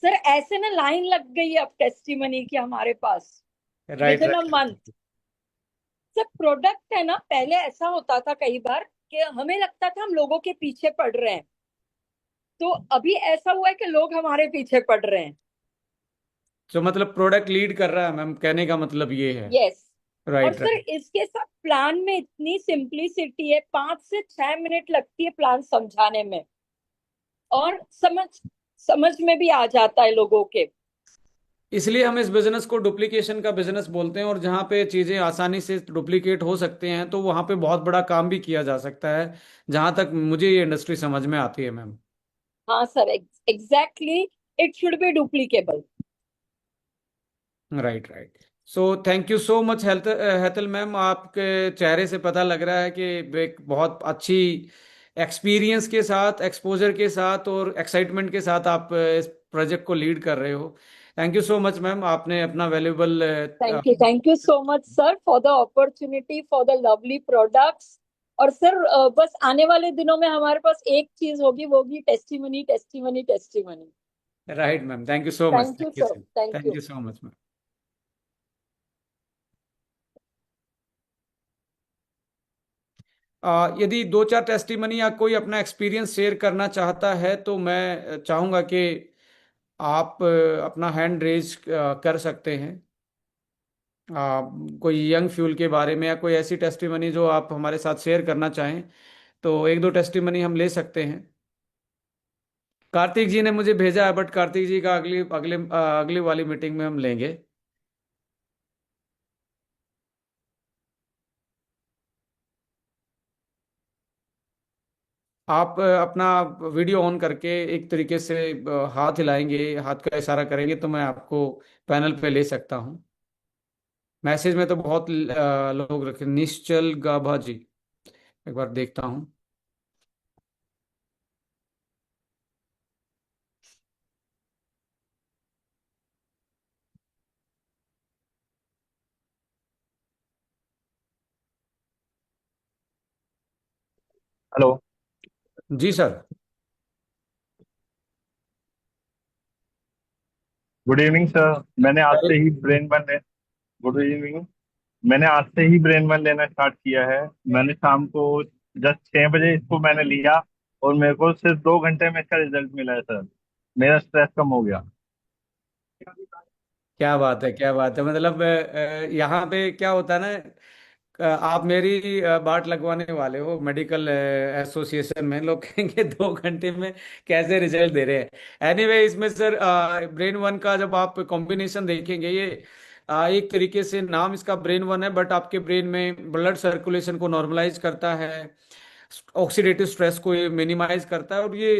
सर ऐसे ना लाइन लग गई है अब टेस्टिमनी की हमारे पास with right, in a month. Right. Sir product है ना, पहले ऐसा होता था कई बार कि हमें लगता था हम लोगों के पीछे पड़ रहे हैं, तो अभी ऐसा हुआ है कि लोग हमारे पीछे पड़ रहे हैं। जो मतलब प्रोडक्ट लीड कर रहा है मैम, कहने का मतलब ये है। यस। और राइट, सर राइट। इसके साथ प्लान में इतनी सिंप्लिसिटी है, 5 से 6 मिनट लगती है प्लान समझाने में, और समझ में भी आ जाता है लोगों के। इसलिए हम इस बिजनेस को डुप्लीकेशन का बिजनेस बोलते हैं, और जहाँ पे चीजें आसानी से डुप्लीकेट हो सकते हैं तो वहाँ पे बहुत बड़ा काम भी किया जा सकता है, जहाँ तक मुझे ये इंडस्ट्री समझ में आती है मैम। हाँ sir, exactly, it should be duplicable. Right right. So thank you so much Hetal ma'am, आपके चेहरे से पता लग रहा है कि एक बहुत अच्छी एक्सपीरियंस के साथ, एक्सपोजर के साथ और एक्साइटमेंट के साथ आप इस प्रोजेक्ट को लीड कर रहे हो। Thank you so much ma'am, आपने अपना valuable. Thank you so much sir for the opportunity, for the lovely products. और सर बस आने वाले दिनों में हमारे पास एक चीज होगी, वो होगी testimony, testimony, testimony. Right ma'am, thank you so much, thank you thank you sir, sir. Thank thank you. You so much ma'am. यदि दो चार टेस्टिमनी या कोई अपना एक्सपीरियंस शेयर करना चाहता है तो मैं चाहूँगा कि आप अपना हैंड रेज कर सकते हैं। कोई यंग फ्यूल के बारे में या कोई ऐसी टेस्टिमनी जो आप हमारे साथ शेयर करना चाहें, तो एक दो टेस्टिमनी हम ले सकते हैं। कार्तिक जी ने मुझे भेजा है, बट कार्तिक जी का अगली वाली मीटिंग में हम लेंगे। आप अपना वीडियो ऑन करके एक तरीके से हाथ हिलाएंगे, हाथ का इशारा करेंगे तो मैं आपको पैनल पे ले सकता हूँ। मैसेज में तो बहुत लोग रखे, निश्चल गाभा जी, एक बार देखता हूँ। हेलो। जी सर। Good evening sir. मैंने आज से ही ब्रेन वन ले गुड इवनिंग। मैंने आज से ही ब्रेन वन लेना स्टार्ट किया है। मैंने शाम को जस्ट 6 बजे इसको मैंने लिया, और मेरे को सिर्फ 2 घंटे में इसका रिजल्ट मिला है सर। मेरा स्ट्रेस कम हो गया। क्या बात है, क्या बात है, मतलब यहाँ पे क्या होता है ना, आप मेरी बाट लगवाने वाले हो मेडिकल एसोसिएशन में, लोग कहेंगे 2 घंटे में कैसे रिजल्ट दे रहे हैं। एनीवे इसमें सर ब्रेन वन का जब आप कॉम्बिनेशन देखेंगे, ये एक तरीके से नाम इसका ब्रेन वन है, बट आपके ब्रेन में ब्लड सर्कुलेशन को नॉर्मलाइज करता है, ऑक्सीडेटिव स्ट्रेस को ये मिनिमाइज करता है, और ये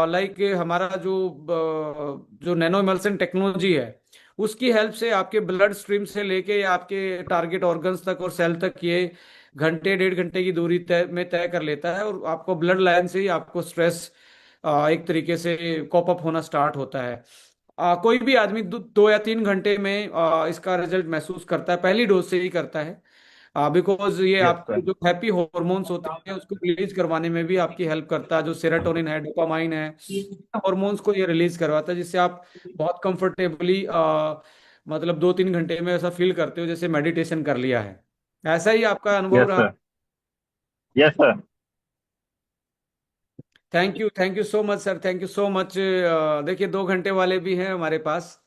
लाइक हमारा जो नैनो इमल्सन टेक्नोलॉजी है उसकी हेल्प से आपके ब्लड स्ट्रीम से लेके आपके टारगेट ऑर्गन्स तक और सेल तक ये घंटे 1.5 घंटे की दूरी तय कर लेता है, और आपको ब्लड लाइन से ही आपको स्ट्रेस एक तरीके से कॉप अप होना स्टार्ट होता है। कोई भी आदमी 2 या 3 घंटे में इसका रिजल्ट महसूस करता है, पहली डोज से ही करता है, बिकॉज ये यस आपके सर। जो हैप्पी हॉर्मोन्स होते हैं उसको रिलीज करवाने में भी आपकी हेल्प करता है, जो सेरोटोनिन है, डोपामाइन है, हॉर्मोन्स को ये रिलीज करवाता है, जिससे आप बहुत कंफर्टेबली मतलब 2-3 घंटे में ऐसा फील करते हो जैसे मेडिटेशन कर लिया है। ऐसा ही आपका अनुभव यस रहा? Sir. Yes sir. Thank you so much sir, thank you so much. देखिए 2 घंटे वाले भी हैं हमारे पास।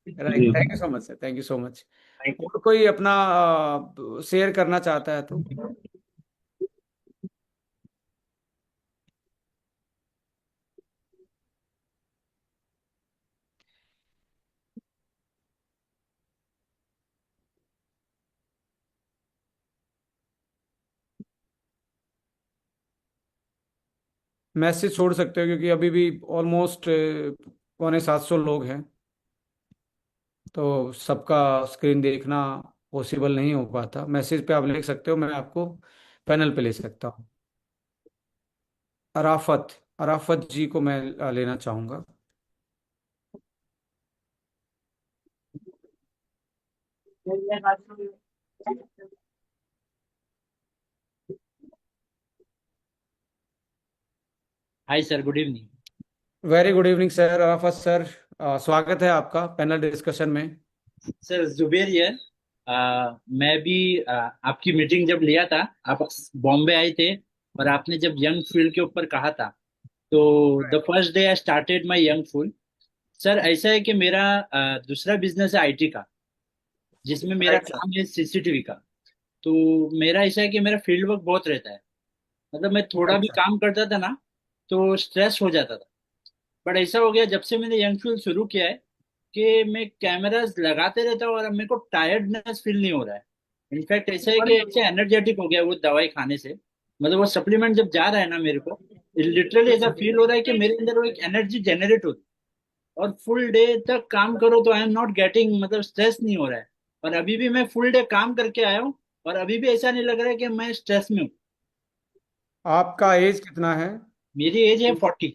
राइट, जी। Thank you so much sir, thank you so much. Thank और कोई अपना शेयर करना चाहता है तो? मैसेज छोड़ सकते हो, क्योंकि अभी भी ऑलमोस्ट 650 लोग हैं, तो सबका स्क्रीन देखना पॉसिबल नहीं हो पाता। मैसेज पे आप लिख सकते हो, मैं आपको पैनल पे ले सकता हूँ। अराफत, अराफत जी को मैं लेना चाहूँगा। Hi sir, good evening. Very good evening sir, Arafat sir, स्वागत है आपका पैनल डिस्कशन में। सर जुबेर ये मैं भी आपकी मीटिंग जब लिया था, आप बॉम्बे आए थे, और आपने जब यंग फील्ड के ऊपर कहा था, तो the first day I started my young fool. Sir ऐसा है कि मेरा दूसरा बिजनेस है आईटी का, जिसमें मेरा राइट सर। काम है सीसीटीवी का। तो मेरा ऐसा है कि मेरा फील्ड वर्क बहुत रहता है। मतलब मैं थोड़ा राइट भी सर। काम करता था ना, तो स्ट्रेस हो जाता था। बट ऐसा हो गया जब से मैंने यंग फ्यूल शुरू किया है कि मैं कैमरास लगाते रहता हूँ और अब मेरे को टायर्डनेस फील नहीं हो रहा है। इनफैक्ट ऐसा है कि ऐसे एनर्जेटिक हो गया वो दवाई खाने से, मतलब वो सप्लीमेंट जब जा रहा है ना मेरे को, लिटरली ऐसा फील हो रहा है कि मेरे अंदर वो एक एनर्जी जनरेट होती है और फुल डे तक काम करो तो आई एम नॉट गेटिंग, मतलब स्ट्रेस नहीं हो रहा है। और अभी भी मैं फुल डे काम करके आया हूँ और अभी भी ऐसा नहीं लग रहा है कि मैं स्ट्रेस में हूँ। आपका एज कितना है? मेरी एज है 40।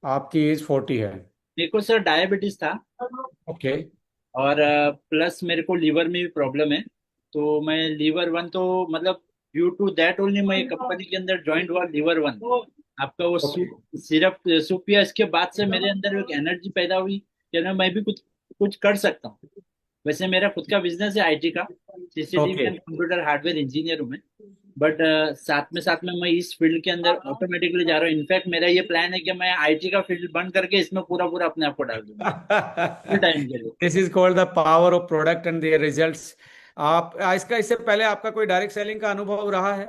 आपकी एज 40 है। मेरे को सर डायबिटीज था ओके। और प्लस मेरे को लीवर में भी प्रॉब्लम है। तो मैं लीवर वन तो मतलब ड्यू टू दैट ओनली मैं कंपनी के अंदर ज्वाइंट हुआ लीवर वन। आपका वो ओके। सूप सिरप सूप पिया, इसके बाद से मेरे अंदर एक एनर्जी पैदा हुई कि ना मैं भी कुछ कुछ कर सकता हूँ। वैसे मेरा खुद का बिजनेस है आईटी का, CCTV okay. And computer hardware engineer हूँ मैं। बट साथ में मैं इस फील्ड के अंदर ऑटोमेटिकली जा रहा हूँ। इनफैक्ट मेरा ये प्लान है कि मैं आईटी का फील्ड बंद करके इसमें पूरा पूरा अपने आप को डाल दूंगा फुल टाइम के लिए। This is called the power of product and their results. आप इसका इससे पहले आपका कोई डायरेक्ट सेलिंग का अनुभव रहा है?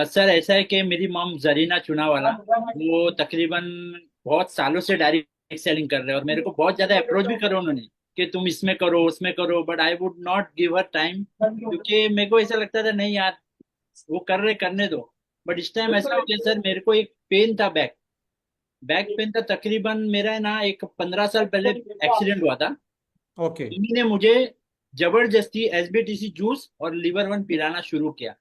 सर ऐसा है कि मेरी मॉम जरीना चूनावाला, वो तकरीबन बहुत सालों से डायरेक्ट सेलिंग कर रहे हैं और मेरे को बहुत ज्यादा अप्रोच भी करो उन्होंने कि तुम इसमें करो उसमें करो, but I would not give her time क्योंकि मेरे को ऐसा लगता था नहीं यार वो कर रहे करने दो। बट इस टाइम ऐसा हो गया सर, मेरे को एक पेन था, बैक बैक पेन था तकरीबन, मेरा है ना एक 15 साल पहले एक्सीडेंट हुआ था। ओके। मम्मी ने मुझे जबरदस्ती एसबीटीसी जूस और लीवर वन पिलाना शुरू किया।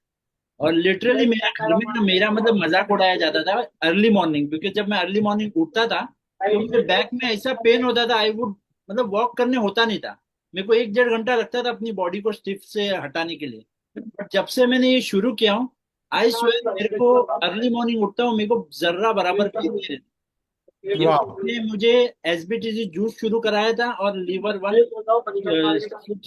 और लिटरली मेरा घर में ना मेरा मतलब मजाक उड़ाया जाता था अर्ली मॉर्निंग, क्योंकि जब मैं अर्ली मॉर्निंग उठता था तो मुझे बैक में ऐसा पेन होता था, आई वुड मतलब वॉक करने होता नहीं था। मेरे को 1 डेढ़ घंटा लगता था अपनी बॉडी को स्टिफ से हटाने के लिए। बट जब से मैंने ये शुरू किया हूँ, आई स्वेयर मेरे को अर्ली मॉर्निंग उठता हूँ मेरे को जर्रा बराबर पेन नहीं रहती। ये वाह। उसने मुझे एसबीटीसी जूस शुरू कराया था और लीवर वन सूप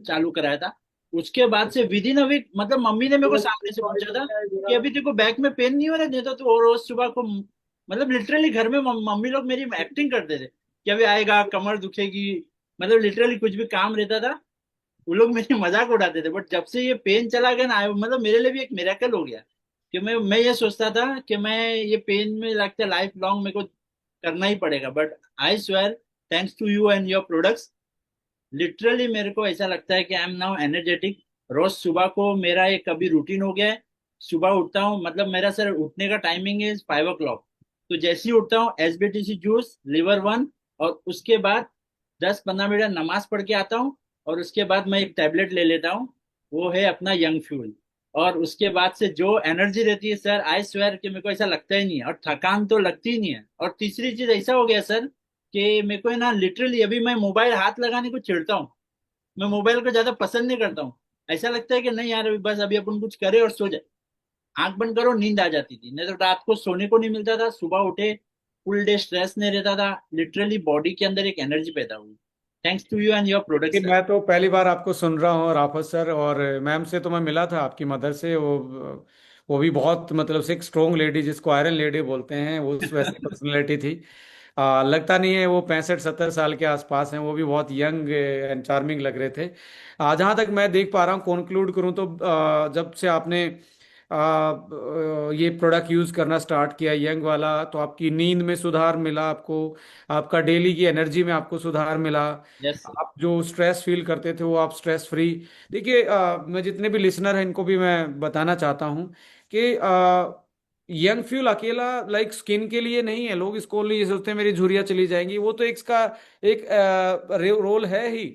चालू कराया था। उसके बाद से विद इन अ वीक, मतलब मम्मी ने मेरे को सामने से पूछा था कि अभी तेरे को बैक में पेन नहीं हो रहा, नहीं तो तू रोज सुबह को, मतलब लिटरली घर में मम्मी लोग मेरी एक्टिंग करते थे कि अभी आएगा कमर दुखेगी, मतलब लिटरली कुछ भी काम रहता था वो लोग मेरी मजाक उड़ाते थे। बट जब से ये पेन चला गया ना, मतलब मेरे लिए भी एक मिरेकल हो गया कि मैं ये सोचता था कि मैं ये पेन में लगता है लाइफ लॉन्ग मेरे को करना ही पड़ेगा। But I swear thanks to you and your products, literally मेरे को ऐसा लगता है कि आई एम नाउ एनर्जेटिक। रोज सुबह को मेरा एक कभी रूटीन हो गया है, सुबह उठता हूँ, मतलब मेरा सर उठने का टाइमिंग है 5 o'clock। तो जैसे ही उठता हूँ एसबीटीसी जूस लिवर वन और उसके बाद 10 15 मिनट नमाज पढ़ के आता हूँ और उसके बाद मैं एक टैबलेट ले लेता हूँ, वो है अपना यंग फ्यूल। और उसके बाद से जो एनर्जी रहती है सर, आई स्वेयर कि मेरे को ऐसा लगता ही नहीं है और थकान तो लगती ही नहीं है। और तीसरी चीज ऐसा हो गया सर कि मेरे को है ना लिटरली अभी मैं मोबाइल हाथ लगाने को चिढ़ता हूँ, मैं मोबाइल को ज्यादा पसंद नहीं करता हूँ। ऐसा लगता है कि नहीं यार अभी बस अभी अपन कुछ करे और सो जाए, आंख बंद करो नींद आ जाती थी, नहीं तो रात को सोने को नहीं मिलता था, सुबह उठे फुल डे स्ट्रेस नहीं रहता था, लिटरली बॉडी के अंदर एक एनर्जी पैदा हुई thanks to you and your कि प्रोडक्ट्स। मैं तो पहली बार आपको सुन रहा हूँ राफत सर, और मैम से तो मैं मिला था, आपकी मदर से। वो भी बहुत मतलब से एक स्ट्रोंग लेडी, जिसको आयरन लेडी बोलते हैं, वो उस वैसी पर्सनैलिटी थी। लगता नहीं है वो 65 70 साल के आसपास हैं। वो भी बहुत यंग एंड चार्मिंग लग रहे थे। जहाँ तक मैं देख पा रहा हूँ, कंक्लूड करूँ तो जब से आपने ये प्रोडक्ट यूज़ करना स्टार्ट किया यंग वाला, तो आपकी नींद में सुधार मिला आपको, आपका डेली की एनर्जी में आपको सुधार मिला, यस। आप जो स्ट्रेस फील करते थे वो आप स्ट्रेस फ्री। देखिए, मैं जितने भी लिसनर हैं इनको भी मैं बताना चाहता हूँ कि यंग फ्यूल अकेला लाइक स्किन के लिए नहीं है। लोग इसको लिए सोचते हैं मेरी झुर्रियाँ चली जाएंगी, वो तो एक इसका एक रोल है ही।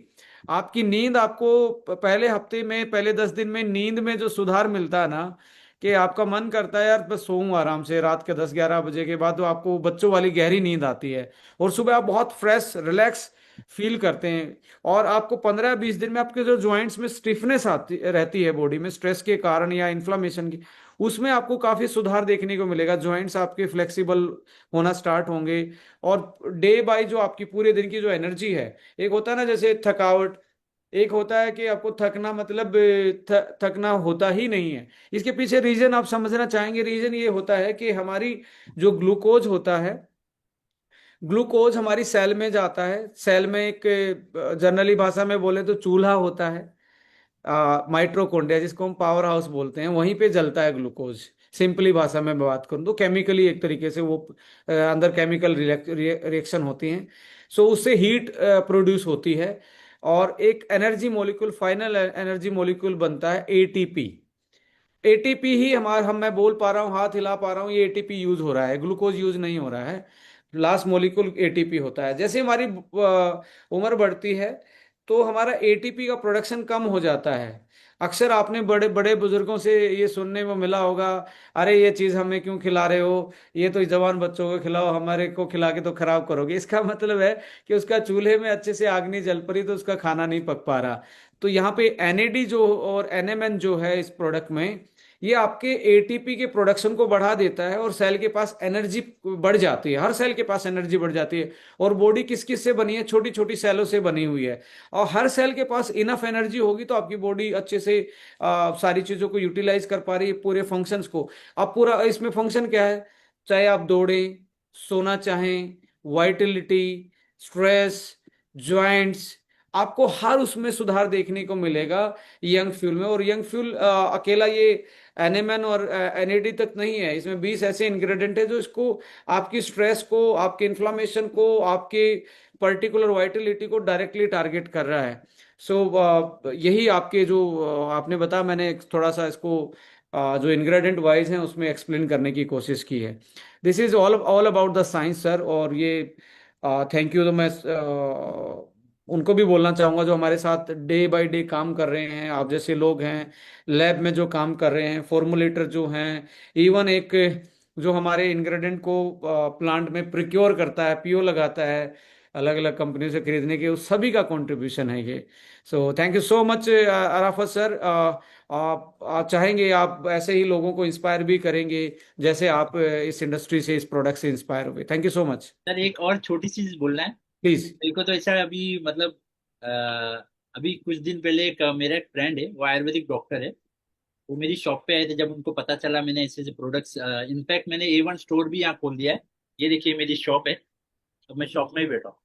आपकी नींद, आपको पहले हफ्ते में, पहले 10 दिन में नींद में जो सुधार मिलता है ना, कि आपका मन करता है यार बस सोऊं आराम से, रात के 10 11 बजे के बाद तो आपको बच्चों वाली गहरी नींद आती है, और सुबह आप बहुत फ्रेश रिलैक्स फील करते हैं। और आपको 15 20 दिन में आपके जो जॉइंट्स में स्टिफनेस आती रहती है बॉडी में, स्ट्रेस के कारण या इन्फ्लामेशन की, उसमें आपको काफी सुधार देखने को मिलेगा। जॉइंट्स आपके फ्लेक्सिबल होना स्टार्ट होंगे। और डे बाय जो आपकी पूरे दिन की जो एनर्जी है, एक होता है ना जैसे थकावट, एक होता है कि आपको थकना, मतलब थकना होता ही नहीं है। इसके पीछे रीजन आप समझना चाहेंगे। रीजन ये होता है कि हमारी जो ग्लूकोज होता है, ग्लूकोज हमारी सेल में जाता है। सेल में एक जनरली भाषा में बोले तो चूल्हा होता है, माइट्रोकॉन्ड्रिया, जिसको हम पावर हाउस बोलते हैं, वहीं पे जलता है ग्लूकोज। सिंपली भाषा में बात करूँ तो केमिकली एक तरीके से वो अंदर केमिकल रिएक्शन होती हैं। सो उससे हीट प्रोड्यूस होती है और एक energy molecule, final energy molecule बनता है एटीपी। एटीपी ही हमारा, हम मैं बोल पा रहा हूँ, हाथ हिला पा रहा हूँ, ये एटीपी यूज हो रहा है, ग्लूकोज यूज नहीं हो रहा है। लास्ट मॉलिक्यूल एटीपी होता है। जैसे हमारी उम्र बढ़ती है तो हमारा एटीपी का प्रोडक्शन कम हो जाता है। अक्सर आपने बड़े बड़े बुजुर्गों से ये सुनने में मिला होगा, अरे ये चीज़ हमें क्यों खिला रहे हो, ये तो जवान बच्चों को खिलाओ, हमारे को खिला के तो खराब करोगे। इसका मतलब है कि उसका चूल्हे में अच्छे से आग नहीं जल पड़ी तो उसका खाना नहीं पक पा रहा। तो यहाँ पे एनएडी जो और एनएमएन जो है इस प्रोडक्ट में, ये आपके एटीपी के प्रोडक्शन को बढ़ा देता है और सेल के पास एनर्जी बढ़ जाती है, हर सेल के पास एनर्जी बढ़ जाती है। और बॉडी किस किस से बनी है, छोटी छोटी सेलों से बनी हुई है। और हर सेल के पास इनफ एनर्जी होगी तो आपकी बॉडी अच्छे से सारी चीजों को यूटिलाइज कर पा रही है, पूरे फंक्शंस को। अब पूरा इसमें फंक्शन क्या है, चाहे आप दौड़ें, सोना चाहें, वाइटलिटी, स्ट्रेस, जॉइंट्स, आपको हर उसमें सुधार देखने को मिलेगा यंग फ्यूल में। और यंग फ्यूल अकेला ये एनएमएन और एनएडी तक नहीं है, इसमें 20 ऐसे इंग्रेडिएंट है जो इसको, आपकी स्ट्रेस को, आपके इन्फ्लामेशन को, आपके पर्टिकुलर वाइटलिटी को डायरेक्टली टारगेट कर रहा है। सो यही आपके जो आपने बताया, मैंने थोड़ा सा इसको जो इंग्रेडिएंट वाइज हैं उसमें एक्सप्लेन करने की कोशिश की है। This is all all about the science sir. और ये थैंक यू। तो मैं उनको भी बोलना चाहूंगा जो हमारे साथ डे बाय डे काम कर रहे हैं, आप जैसे लोग हैं, लैब में जो काम कर रहे हैं, फॉर्मुलेटर जो हैं, इवन एक जो हमारे इंग्रेडिएंट को प्लांट में प्रिक्योर करता है, पीओ लगाता है अलग अलग कंपनियों से खरीदने के, उस सभी का कंट्रीब्यूशन है ये। सो thank you so much Arafat sir. आप चाहेंगे, आप ऐसे ही लोगों को इंस्पायर भी करेंगे जैसे आप इस इंडस्ट्री से, इस प्रोडक्ट से इंस्पायर हुए। Thank you so much. Sir एक और छोटी सी चीज बोलना है प्लीज। मेरे को। तो ऐसा अभी मतलब अभी कुछ दिन पहले एक मेरा एक फ्रेंड है, वो आयुर्वेदिक डॉक्टर है। वो मेरी शॉप पे आए थे, जब उनको पता चला मैंने ऐसे ऐसे प्रोडक्ट्स, इनफैक्ट मैंने A1 स्टोर भी यहाँ खोल दिया है। ये देखिए मेरी शॉप है, अब मैं शॉप में ही बैठा हूँ।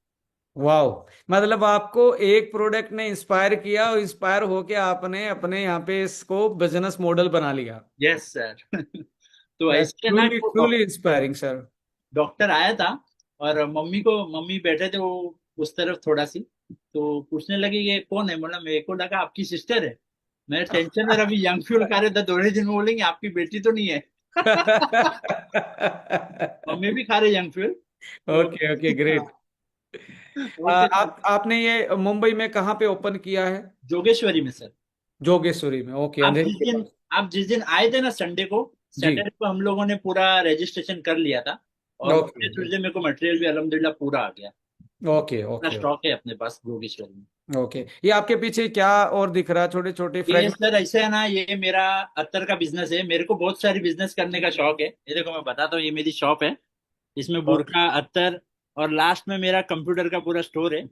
वाओ, मतलब आपको एक प्रोडक्ट ने इंस्पायर किया और इंस्पायर होके आपने अपने यहाँ पे इसको बिजनेस मॉडल बना लिया। Yes sir. तो दैट्स ऐसे ना truly truly inspiring sir. Doctor आया था, और मम्मी बैठे थे वो उस तरफ थोड़ा सी, तो पूछने लगे ये कौन है। बोला, मेरे को लगा आपकी सिस्टर है। मैं टेंशन में, अभी यंग फ्यूल खा रहे थे, थोड़े दिन में बोलेंगे आपकी बेटी तो नहीं है। मम्मी भी खा रहे यंग फ्यूल तो। Okay okay, great. बोलते थे, आपने ये मुंबई में कहाँ पे ओपन किया है? जोगेश्वरी में सर। जोगेश्वरी में, ओके, आप अंधेरी जिस के दिन पास। आप जिस दिन आए थे ना संडे को, जी। सैटरडे को हम लोगों ने पूरा रजिस्ट्रेशन कर लिया था। और ओके मंडे ट्यूजडे मेरे को मटेरियल भी अल्हम्दुलिल्लाह पूरा आ गया। ओके पूरा ओके स्टॉक है अपने पास जोगेश्वरी में। ओके। ये आपके पीछे क्या और दिख रहा है, छोटे छोटे ये फ्रेगमेंट? सर ऐसे है ना, ये मेरा अत्तर का बिजनेस है। मेरे को बहुत सारी बिजनेस करने का शौक है। ये देखो मैं बताता हूँ, ये मेरी शॉप है, इसमें ओके। बुरका, अत्तर, और लास्ट में मेरा कंप्यूटर का पूरा स्टोर है।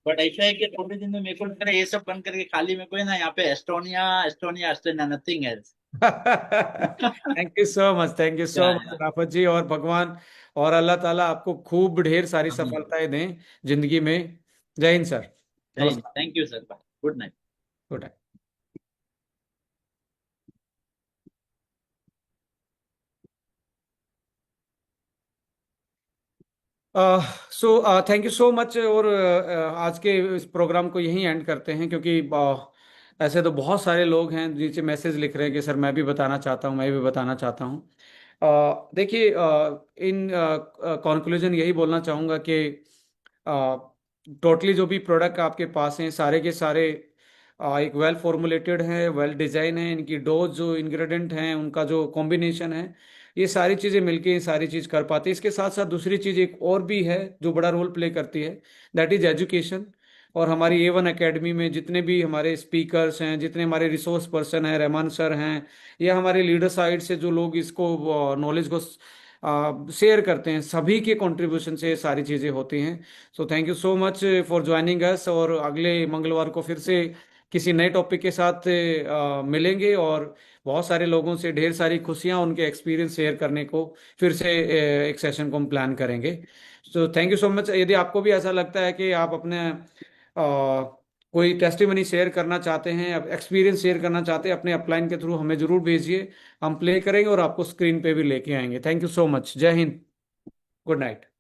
बट ऐसा है कि थोड़े दिन में मेरे को लग रहा है ये सब बंद करके खाली मेरे को है ना यहाँ पे Estonia Estonia Estonia, nothing else. Thank you so much, thank you सो या मच राफत जी। और भगवान और अल्लाह ताला आपको खूब ढेर सारी सफलताएं दें जिंदगी में। जय हिंद सर। नमस्कार। Thank you sir, bye, good night. Good. So thank you so much. और आज के इस प्रोग्राम को यहीं एंड करते हैं, क्योंकि ऐसे तो बहुत सारे लोग हैं नीचे मैसेज लिख रहे हैं कि सर मैं भी बताना चाहता हूँ, मैं भी बताना चाहता हूँ। देखिए, इन कंक्लूजन यही बोलना चाहूँगा कि टोटली जो भी प्रोडक्ट आपके पास हैं सारे के सारे एक वेल फॉर्मुलेटेड है, वेल डिजाइन है, इनकी डोज जो इंग्रेडिएंट हैं उनका जो कॉम्बिनेशन है, ये सारी चीज़ें मिलके ये सारी चीज़ कर पाते हैं। इसके साथ साथ दूसरी चीज़ एक और भी है जो बड़ा रोल प्ले करती है, दैट इज एजुकेशन। और हमारी A1 एकेडमी में जितने भी हमारे स्पीकर्स हैं, जितने हमारे रिसोर्स पर्सन हैं, रहमान सर हैं, या हमारे लीडर साइड से जो लोग इसको नॉलेज को शेयर करते हैं, सभी के कंट्रीब्यूशन से ये सारी चीज़ें होती हैं। सो thank you so much for joining us. और अगले मंगलवार को फिर से किसी नए टॉपिक के साथ मिलेंगे, और बहुत सारे लोगों से ढेर सारी खुशियां, उनके एक्सपीरियंस शेयर करने को फिर से एक सेशन को हम प्लान करेंगे। सो थैंक यू सो मच। यदि आपको भी ऐसा लगता है कि आप अपने कोई टेस्टिमनी शेयर करना चाहते हैं, अब एक्सपीरियंस शेयर करना चाहते हैं, अपने अपलाइन के थ्रू हमें जरूर भेजिए। हम प्ले करेंगे और आपको स्क्रीन पे भी लेके आएंगे। Thank you so much. जय हिंद। Good night.